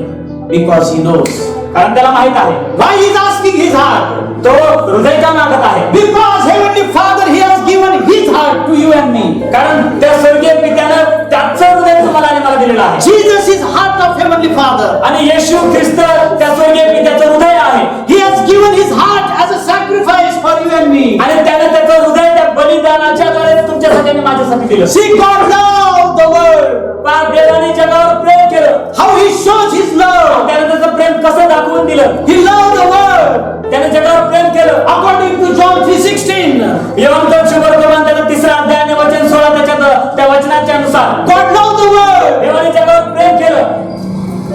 Because He knows. कारण त्याला माहित आहे. Why He is asking His heart? तो हृदय का मागत आहे? Because Heavenly Father, He has given His heart to you and me. कारण त्या स्वर्गीय पित्यानं त्याचं हृदय तुम्हाला आणि मला दिलेलं आहे. Jesus is heart of Heavenly Father. आणि येशू ख्रिस्त त्या स्वर्गीय पित्याचं हृदय आहे. He has given His heart as a sacrifice for you and me. आणि त्याने त्याचं हृदय त्या बलिदानाच्या द्वारे तुमच्यासाठी आणि माझ्यासाठी दिलं. See, God loved the world. पण देवाने जगावर प्रेम केलं. How He shows His love. त्याने त्याचं प्रेम कसं दाखवून दिलं? He loved the world. त्याने जगावर प्रेम केलं. According to John 3:16. योहान शुभवर्तमान त्याचा 3रा अध्याय आणि वचन 16 त्याच्यात त्या वचनाच्या अनुसार God loved the world. देवाने जगावर प्रेम केलं.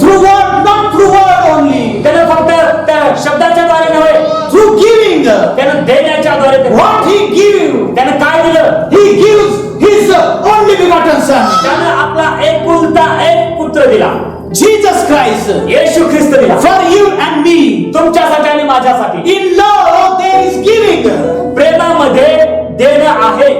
Through word, not through word only. त्याने फक्त त्या शब्दाच्या द्वारे नव्हे, Through giving. त्याने देण्याच्या द्वारे ते- What He give? त्याने काय दिलं? He gives His only begotten Son. त्याने आपला एकुलता एक पुत्र दिला, Jesus Christ. येशू ख्रिस्त दिला. For you and me. तुमच्यासाठी आणि माझ्यासाठी. In love there is giving. प्रेमामध्ये देणं आहे.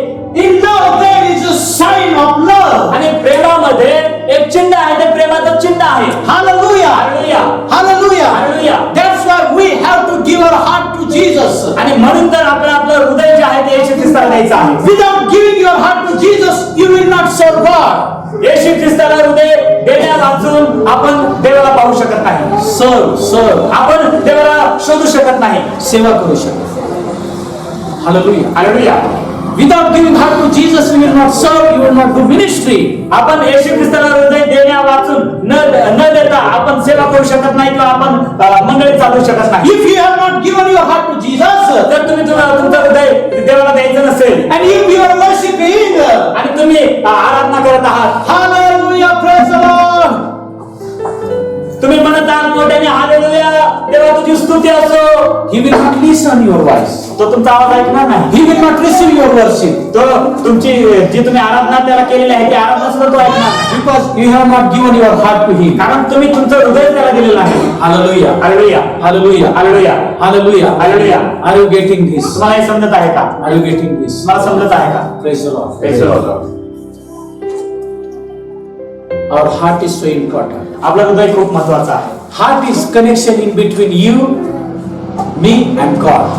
In love there is a sign of love. आणि प्रेमामध्ये एक चिन्ह आहे, ते प्रेमाचं चिन्ह आहे. Hallelujah. Hallelujah, Hallelujah. Hallelujah. That's why we have to give our heart to Jesus. आणि म्हणून तर आपण आपलं हृदय जे आहे ते येशू ख्रिस्ताला द्यायचं आहे. Without giving your heart to Jesus, you will not serve God. येशू ख्रिस्ताला हृदय देण्या वाचून आपण देवाला पाहू शकत नाही. Serve. आपण देवाला शोधू शकत नाही. सेवा करू शकतो. Hallelujah. Hallelujah. Without giving heart to Jesus, you will not serve, you will not do ministry. आपण येशू ख्रिस्ताला हृदय देण्या वाचून न देता आपण सेवा करू शकत नाही किंवा आपण मंडळी चालू शकत नाही. If you have not given your heart to Jesus, जर तुम्ही तुमचं हृदय देवाला द्यायचं नसेल and if you are worshiping, आणि तुम्ही आराधना करत आहात, hallelujah, praise the Lord. तुम्ही म्हणत आहात मोठ्याने हालेलुया, देवा तुझी स्तुती असो, He will not listen your voice. तो तुमचा आवाज ऐकणार नाही. He will not receive your worship. तो तुमची जी तुम्ही आराधना त्याला केलेली आहे ती आराधना सुद्धा तो ऐकणार नाही. Because you have not given your heart to Him. कारण तुम्ही तुमचं हृदय त्याला दिलेलं आहे. Hallelujah. Hallelujah, Hallelujah. Hallelujah, Hallelujah. Hallelujah. Are you getting this? तुम्हाला हे समजत आहे का? Are you getting this? तुम्हाला समजत आहे का? Praise the Lord. Praise the Lord. Our heart is so important. आपलं हृदय खूप महत्वाचं आहे. Heart is connection in between you, me and God.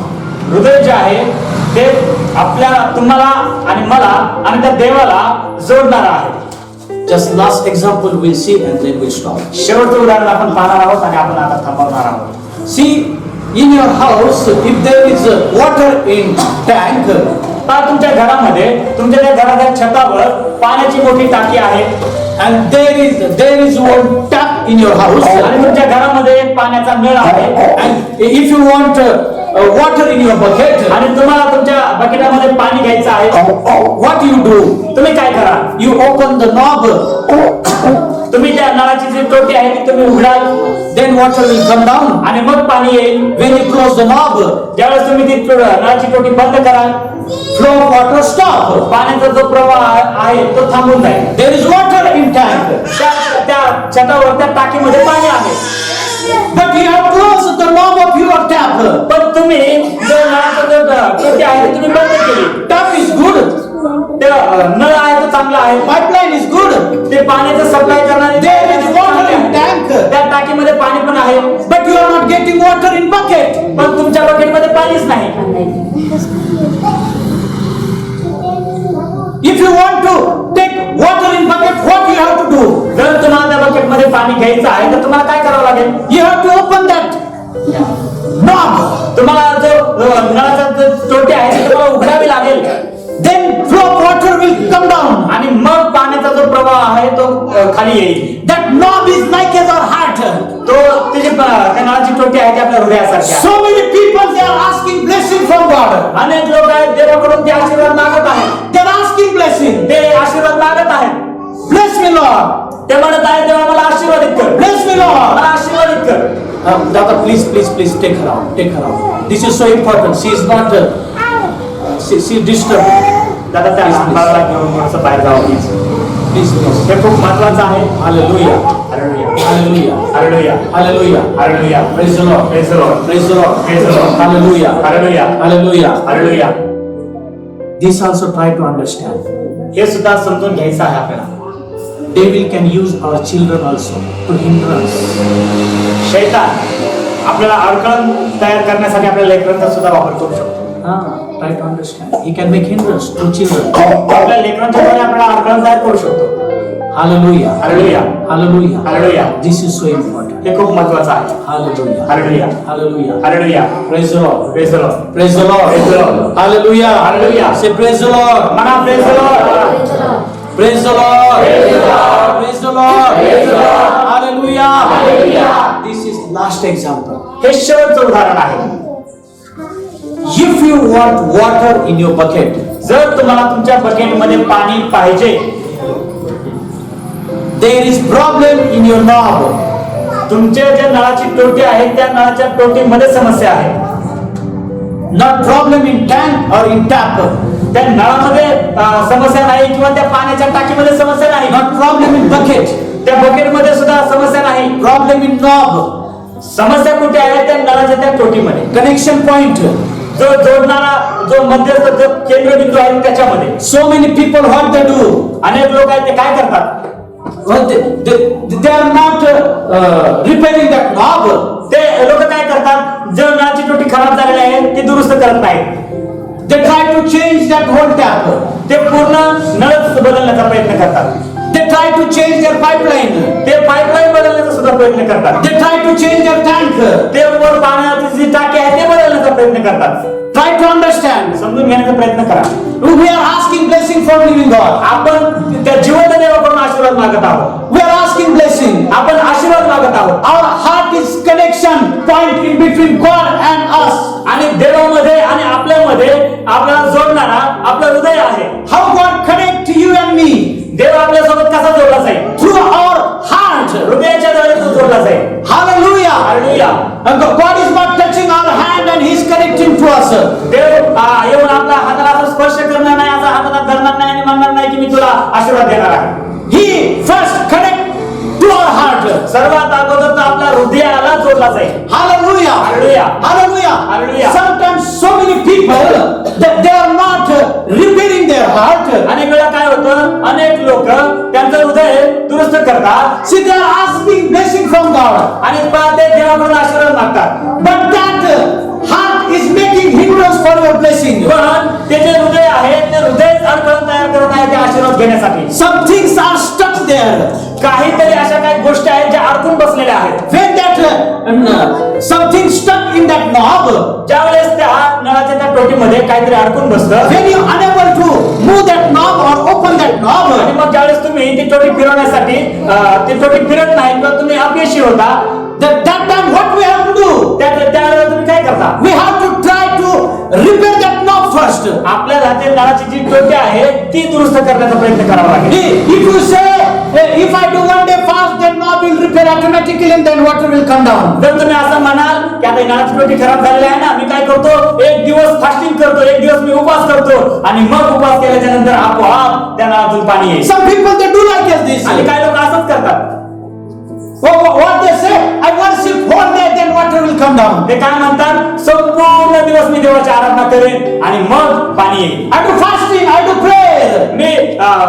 हृदय जे आहे ते आपल्या तुम्हाला आणि मला आणि त्या देवाला जोडणार आहे. Just last example we'll see and then we'll stop. शेवटचं उदाहरण आपण पाहणार आहोत आणि आपण आता थांबवणार आहोत. See, in your house, if there is water in tank, आता तुमच्या घरामध्ये तुमच्या त्या घराच्या छतावर पाण्याची मोठी टाकी आहे and there is one tap in your house, आणि तुमच्या घरामध्ये एक पाण्याचा नळ आहे and if you want water in your bucket, आणि तुम्हाला तुमच्या बकेटामध्ये पाणी घ्यायचं आहे, what you do? तुम्ही काय करा? You open the knob, तुम्ही त्या नळाची जी टोटी आहे ती तुम्ही उघडाल, then water will come down. आणि मग पाणी येईल. When you close the knob, ज्यावेळेस तुम्ही ती नळाची टोटी बंद कराल, flow of water stop. पाण्याचा जो प्रवाह आहे तो थांबून जाईल. There is water in tank, त्या छतावर त्या टाकीमध्ये पाणी आहे, but you have closed the knob of your tap. पण तुम्ही जो नळाचा जो टोटी आहे ती तुम्ही बंद केली. Tap is good, ते नळ आहे तो चांगलं आहे, pipeline is good, ते पाण्याचं सप्लाय करणारे there is water in tank, त्या टाकीमध्ये पाणी पण आहे, but you are not getting water in bucket. पण तुमच्या बकेटमध्ये पाणीच नाही. If you want to take water in bucket, what you have to do? जर तुम्हाला त्या बकेटमध्ये पाणी घ्यायचं आहे तर तुम्हाला काय करावं लागेल? You have to open that knob. तुम्हाला जो नळाचा जो टोटी आहे ते तुम्हाला उघडावी लागेल. Then flow of water will come down. आणि मग पाण्याचा जो प्रवाह आहे तो खाली येईल. That knob is like as our heart. तो त्याची त्या नळाची टोटी आहे ती आपल्या हृदयासारखी आहे. So many people, they are asking blessing from God. अनेक लोक आहेत देवाकडून ते आशीर्वाद मागत आहेत. They are asking blessing. ते आशीर्वाद मागत आहेत. Bless me, Lord. ते म्हणत आहेत देवा मला आशीर्वादित कर, Bless me, Lord. मला आशीर्वादित कर. Dada, please take her out. Take her out. This is so important. She is not. She disturbed. दादा त्या लहान बाळाला घेऊन थोडंसं बाहेर जावं प्लीज. Please. हे खूप महत्वाचं आहे. Hallelujah. Hallelujah, Hallelujah. Hallelujah, Hallelujah. Hallelujah. Praise the Lord. Praise the Lord. Praise the Lord. Praise the Lord. Hallelujah. Hallelujah, Hallelujah. Hallelujah. This also try to understand. हे सुद्धा समजून घ्यायचं आहे आपल्याला. Devil can use our children also to hinder us. शैतान आपल्याला अडकळण तयार करण्यासाठी आपल्या लेकरांचा सुद्धा वापर करू शकतो. Try to understand. He can make hindrance to children. आपल्या लेकरांच्या द्वारे आपल्याला अडकळण तयार करू शकतो. Hallelujah. Hallelujah, Hallelujah. Hallelujah. This is so important. हे खूप महत्वाचं आहे. Hallelujah. Hallelujah, Hallelujah. Hallelujah. Praise the Lord. Praise the Lord. Praise the Lord. Praise the Lord. Hallelujah. Hallelujah. Say praise the Lord. म्हणा praise the Lord. Praise the Lord. Praise the Lord. Praise the Lord. Praise the Lord. Hallelujah. Hallelujah. This is last example. हे शेवटचं उदाहरण आहे. If you want water in your bucket, जर तुम्हाला तुमच्या बकेटमध्ये पाणी पाहिजे, there is problem in your knob. तुमच्या ज्या नळाची टोटी आहे त्या नळाच्या टोटीमध्ये समस्या आहे. Not problem in tank or in tap. त्या नळामध्ये समस्या नाही किंवा त्या पाण्याच्या टाकीमध्ये समस्या नाही. Not problem in bucket. त्या बकेटमध्ये सुद्धा समस्या नाही. Problem in knob. समस्या कुठे आहे? त्या नळाच्या त्या टोटीमध्ये. Connection point. जो जोडणारा जो मध्यस्थ जो केंद्रबिंदू आहे त्याच्यामध्ये. So many people what they do? अनेक लोक आहेत ते काय करतात? Well, they are not repairing that knob. ते लोक काय करतात? जर नळाची टोटी खराब झालेली आहे ती दुरुस्त करत नाहीत. They try to change that whole tap. ते पूर्ण नळच बदलण्याचा प्रयत्न करतात. They try to change their pipeline. ते पाईपलाईन बदलण्याचा सुद्धा प्रयत्न करतात. They try to change their tank. ते वर पाण्याची जी टाकी आहे ते बदलण्याचा प्रयत्न करतात. Try to understand. समजून घेण्याचा प्रयत्न करा. We are asking blessing from living God. आपण त्या जिवंत देवाकडून आशीर्वाद मागत आहोत. We are asking blessing. आपण आशीर्वाद मागत आहोत. Our heart is connection point in between God and us. आणि देवामध्ये आणि आपल्यामध्ये आपल्याला जोडणारा आपलं हृदय आहे. How God connect you and me? देव आपल्यासोबत कसा जोडला जाईल? Through our heart. हृदयाच्या द्वारे तो जोडला जाईल. Hallelujah. Hallelujah. And God is not touching our hand and He is connecting to us. देव येऊन आपल्या हाताला असं स्पर्श करणार नाही, असा हाताला धरणार नाही आणि म्हणणार नाही की मी तुला आशीर्वाद देणार आहे. He first connect to our heart. सर्वात अगोदर तो आपल्या हृदयाला जोडला जाईल. Hallelujah. Hallelujah. Hallelujah. Hallelujah. Sometimes so many people that they are not repairing their heart. अनेक वेळा काय होतं? अनेक लोक त्यांचं हृदय दुरुस्त करतात See, they are asking blessing from God. आणि ते देवाकडून आशीर्वाद मागतात. But that heart is making hindrance for your blessing. पण ते जे हृदय आहे ते हृदयच अडकळण तयार करत आहे ते आशीर्वाद घेण्यासाठी. Some things are stuck there. काहीतरी अशा काही गोष्टी आहेत ज्या अडकून बसलेल्या आहेत. When that something stuck in that knob, ज्यावेळेस त्या नळाच्या त्या टोटीमध्ये काहीतरी अडकून बसतं when you are unable to move that knob or open that knob, आणि मग ज्यावेळेस तुम्ही ती टोटी फिरवण्यासाठी ती टोटी फिरत नाही किंवा तुम्ही अपयशी होता, that time what we have to do? त्यावेळेला तुम्ही काय करता? We have to try to repair that knob first. आपल्याला ते नळाची जी टोटी आहे ती दुरुस्त करण्याचा प्रयत्न करावा लागेल. If you say, if I do one day fast, then knob will repair automatically and then water will come down. जर तुम्ही असं म्हणाल की आता नळाची टोटी खराब झालेली आहे ना, मी काय करतो? एक दिवस फास्टिंग करतो, एक दिवस मी उपवास करतो आणि मग उपवास केल्याच्या नंतर आपोआप त्या नळातून पाणी येईल. Some people they do like this. आणि काही लोक असंच करतात. What they say, I worship whole day, then water will come down. ते काय म्हणतात? संपूर्ण दिवस मी देवाची आराधना करेन आणि मग पाणी येईल. I do fasting, I do prayer. मी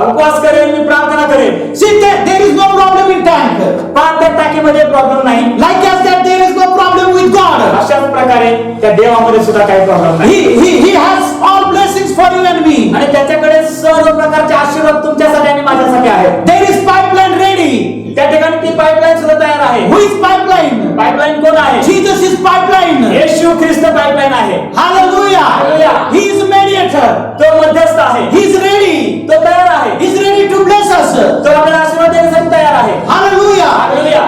उपवास करेन, मी प्रार्थना करेन. See, there is no problem in tank. पण त्या टाकीमध्ये प्रॉब्लेम नाही. Like as that, there is no problem with God. अशाच प्रकारे त्या देवामध्ये सुद्धा काही प्रॉब्लेम नाही. He has all blessings for you and me. आणि त्याच्याकडे सर्व प्रकारचे आशीर्वाद तुमच्यासाठी आणि माझ्यासाठी आहेत. There is pipeline ready. त्या ठिकाणी ती पाईपलाईन सुद्धा तयार आहे. Who is pipeline? पाईपलाईन कोण आहे? Jesus is pipeline. Yeshu Christ pipeline आहे. Hallelujah. Hallelujah. He is mediator. तो मध्यस्थ आहे. He is ready. तो तयार आहे. He is ready to bless us. तो आपल्याला आशीर्वाद देण्यासाठी तयार आहे. Hallelujah. Hallelujah.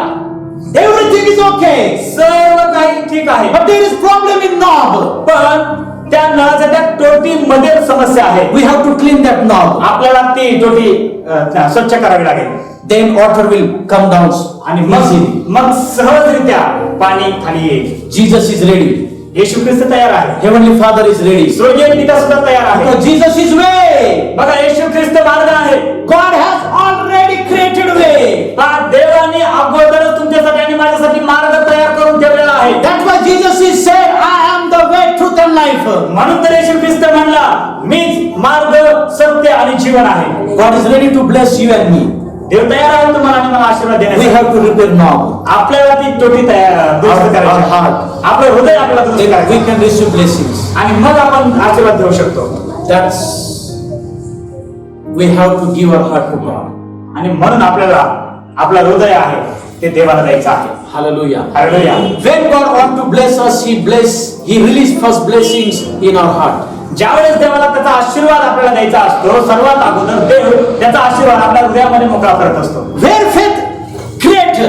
Everything is okay. सर्व काही ठीक आहे. But there is problem in knob. पण त्या नळाच्या त्या टोटीमध्ये समस्या आहे. We have to clean that knob. आपल्याला ती टोटी स्वच्छ करावी लागेल. Then water will come down आणि easily. मग सहजरित्या पाणी खाली येईल. Jesus is ready. येशू ख्रिस्त तयार आहे. Heavenly Father is ready. स्वर्गीय पिता सुद्धा तयार आहे. Because Jesus is way. बघा येशू ख्रिस्त मार्ग आहे. God has already created way. देवाने अगोदरच तुमच्यासाठी आणि माझ्यासाठी मार्ग तयार करून ठेवलेला आहे. That's why Jesus is said, I am the way, truth and life. म्हणून तर येशू ख्रिस्त म्हणला, मीच मार्ग, सत्य आणि जीवन आहे. God is ready to bless you and me. देव तयार आहे तुम्हाला आणि मला आशीर्वाद We देण्यासाठी. have to repair knob. आपल्याला ती टोटी दुरुस्त Our करायची. heart. आपलं हृदय आपल्याला दुरुस्त Then we करायचं can receive blessings. आणि मग आपण आशीर्वाद देऊ शकतो. That's we have to give our heart to God. आणि म्हणून आपल्याला आपलं हृदय आहे ते देवाला द्यायचं आहे. Hallelujah. Hallelujah. When God wants to bless us, He release first blessings in our heart. ज्यावेळेस देवाला त्याचा आशीर्वाद आपल्याला द्यायचा असतो, सर्वात अगोदर देव त्याचा आशीर्वाद आपल्या हृदयामध्ये मोकळा करत असतो. Where faith create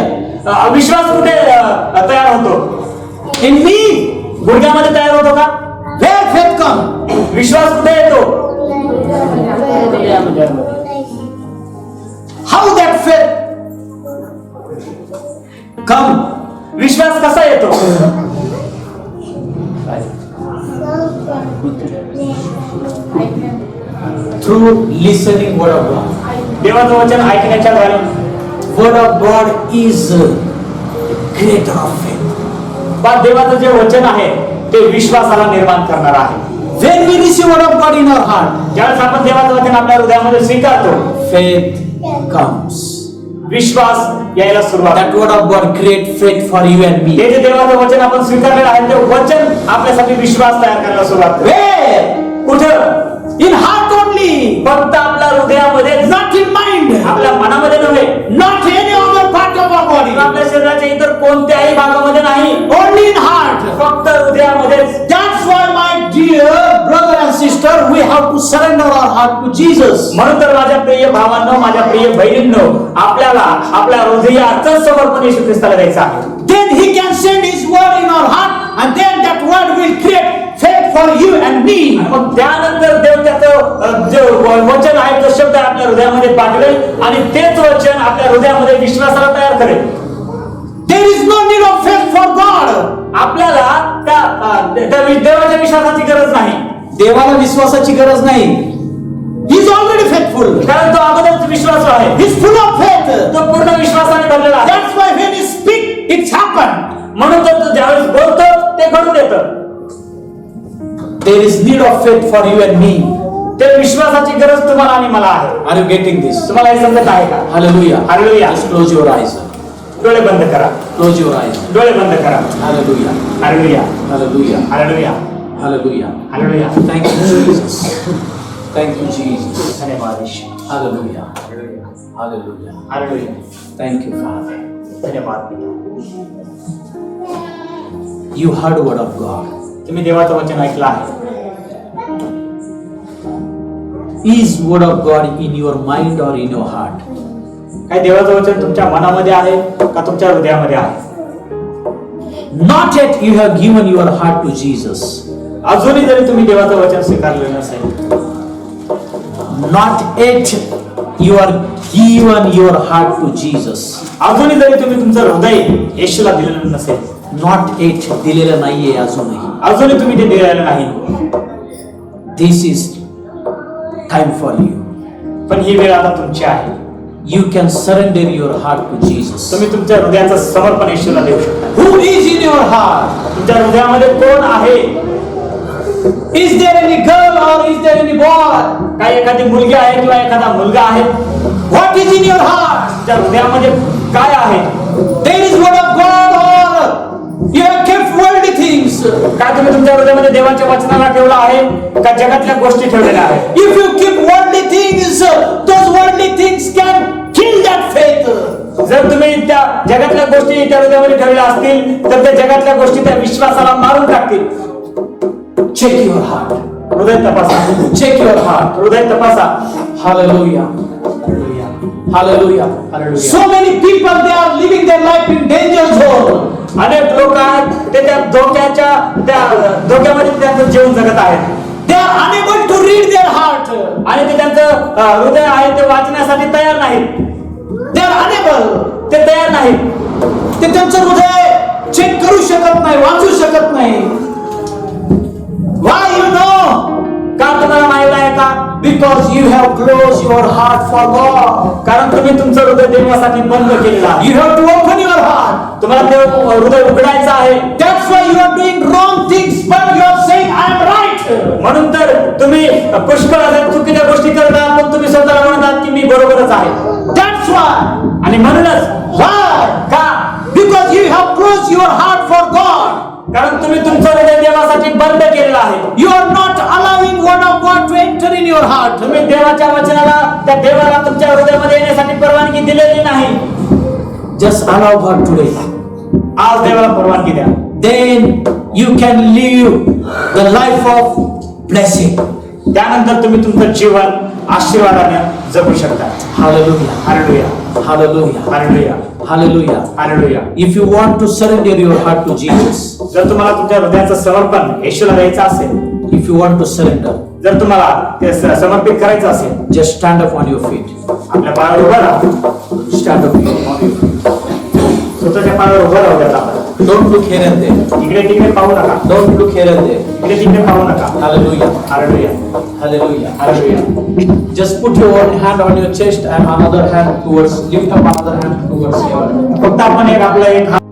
विश्वास कुठे तयार होतो? in me. गुडघ्यामध्ये तयार होतो का? Where faith come? विश्वास कुठे येतो? How that faith come? विश्वास कसा येतो? Through listening word of God. देवाचं वचन ऐकण्याच्या द्वारे. Word of God is creator of faith. पण देवाचं जे वचन आहे ते विश्वासाला निर्माण करणार आहे. When we receive word of God in our heart, ज्यावेळेस आपण देवाचं वचन आपल्या हृदयामध्ये स्वीकारतो, faith comes. विश्वास यायला सुरुवात. That word of God create faith for you and me. ते जे देवाचं वचन आपण स्वीकारलेलं आहे ते वचन आपल्यासाठी विश्वास तयार करायला सुरुवात करते. Where? कुठं? In heart only. फक्त आपल्या हृदयामध्ये, Not in mind. आपल्या मनामध्ये नव्हे, Not any other part of our body. आपल्या शरीराच्या इतर कोणत्याही भागामध्ये नाही, Only in heart. फक्त हृदयामध्येच. That's why, my dear brother and sister, we have to surrender our heart to Jesus. म्हणून तर माझ्या प्रिय भावांनो, माझ्या प्रिय बहिणींनो, आपल्याला आपल्या हृदयाचं समर्पण येशू ख्रिस्ताला द्यायचं आहे. Then He can send His word in our heart, and then that word will create faith for you and me. मग त्यानंतर देव त्याचं जे वचन आहे, तो शब्द आपल्या हृदयामध्ये पाठवेल आणि तेच वचन आपल्या हृदयामध्ये विश्वासाला तयार करेल. There is no need of faith for God. आपल्याला त्या देवाच्या विश्वासाची गरज नाही. देवाला विश्वासाची गरज नाही. He is already faithful. कारण तो अगोदरच विश्वास आहे. He is full of faith. तो पूर्ण विश्वासाने भरलेला आहे. That's why when He speak, it's happened. म्हणून तर तो ज्यावेळेस बोलतो ते घडून येतं. There is need of faith for you and me. ते विश्वासाची गरज तुम्हाला आणि मला आहे. Are you getting this? तुम्हाला हे समजत आहे का? Hallelujah. Hallelujah. Just close your eyes. डोळे बंद करा. Close your eyes. डोळे बंद करा. Hallelujah. Hallelujah. Hallelujah. Hallelujah. Hallelujah. Hallelujah. Thank you, Jesus. Thank you, Jesus. धन्यवाद येशू. Hallelujah. Hallelujah. Hallelujah. Hallelujah. Thank you, Father. धन्यवाद पिता. You heard word of God. तुम्ही देवाचं वचन ऐकलं आहे. Is word of God in your mind or in your heart? काय देवाचं वचन तुमच्या मनामध्ये आहे का तुमच्या हृदयामध्ये आहे? Not yet you have given your heart to Jesus. अजूनही जरी तुम्ही देवाचं वचन स्वीकारलेलं नसेल, Not yet you are given your heart to Jesus. अजूनही जरी तुम्ही तुमचं हृदय येशूला दिलेलं नसेल, Not yet दिलेलं नाहीये अजूनही. अजूनही तुम्ही ते दिलेलं नाही, This is time for you. पण ही वेळ आता तुमची आहे. You can surrender your heart to Jesus. तुम्ही तुमच्या हृदयाचं समर्पण येशूला देऊ शकता. Who is in your heart? तुमच्या हृदयामध्ये कोण आहे? Is there any girl or is there any boy? काही एखादी मुलगी आहे किंवा एखादा मुलगा आहे. What is in your heart? तुमच्या हृदयामध्ये काय आहे? There is word of God or you have kept worldly things. काय तुम्ही तुमच्या हृदयामध्ये देवाच्या वचनाला ठेवला आहे का जगातल्या गोष्टी ठेवलेल्या आहेत? If you keep worldly things, those worldly things can kill that faith. जर तुम्ही त्या जगातल्या गोष्टी त्या हृदयामध्ये ठेवल्या असतील तर त्या जगातल्या गोष्टी त्या विश्वासाला मारून टाकतील. Check your heart. हृदय तपासा. Check your heart. हृदय तपासा. Hallelujah. Hallelujah. Hallelujah. So many people, they are living their life in danger zone. अनेक लोक आहेत ते त्या धोक्यामध्ये त्यांचं जीवन जगत आहेत. They are unable to read their heart. आणि ते त्यांचं हृदय आहे ते वाचण्यासाठी तयार नाहीत. They are unable. ते तयार नाहीत. ते त्यांचं हृदय चेक करू शकत नाही, वाचू शकत नाही. Why you know? का तुम्हाला माहित आहे का? Because you have closed your heart for God. कारण तुम्ही तुमचं हृदय देवासाठी बंद केलेलं आहे. You have to open your heart. तुम्हाला ते हृदय उघडायचं आहे. That's why you are doing wrong things, but you are saying I am right. म्हणून तर तुम्ही पुष्कळ अशा चुकीच्या गोष्टी करता पण तुम्ही स्वतःला म्हणतात की मी बरोबरच आहे. That's why. आणि म्हणूनच Why? का? Because you have closed your heart for God. कारण तुम्ही तुमचं हृदय देवासाठी बंद केलेलं आहे. You are not allowing word of God to enter in your heart. तुम्ही देवाच्या वचनाला त्या देवाला तुमच्या हृदयामध्ये येण्यासाठी परवानगी दिलेली नाही. Just allow God today. आज देवाला परवानगी द्या. Then you can live the life of blessing. त्यानंतर तुम्ही तुमचं जीवन आशीर्वादाने जगू शकता. Hallelujah. Hallelujah. Hallelujah. Hallelujah. Hallelujah. Hallelujah. If you want to surrender your heart to Jesus, जर तुम्हाला तुमच्या हृदयाचं समर्पण येशूला द्यायचं असेल, if you want to surrender, जर तुम्हाला ते समर्पित करायचं असेल, just stand up on your feet. आपल्या पायावर उभं राहा. Stand up on your feet. स्वतःच्या पायावर उभं राहू द्या. आपण Don't look here and there. इकडे तिकडे पाहू नका. Don't look here and there. इकडे तिकडे पाहू नका. Hallelujah. Hallelujah. Hallelujah. Hallelujah. Just put your one hand on your chest and another hand towards, lift up another hand towards your. फक्त आपण एक आपला एक हात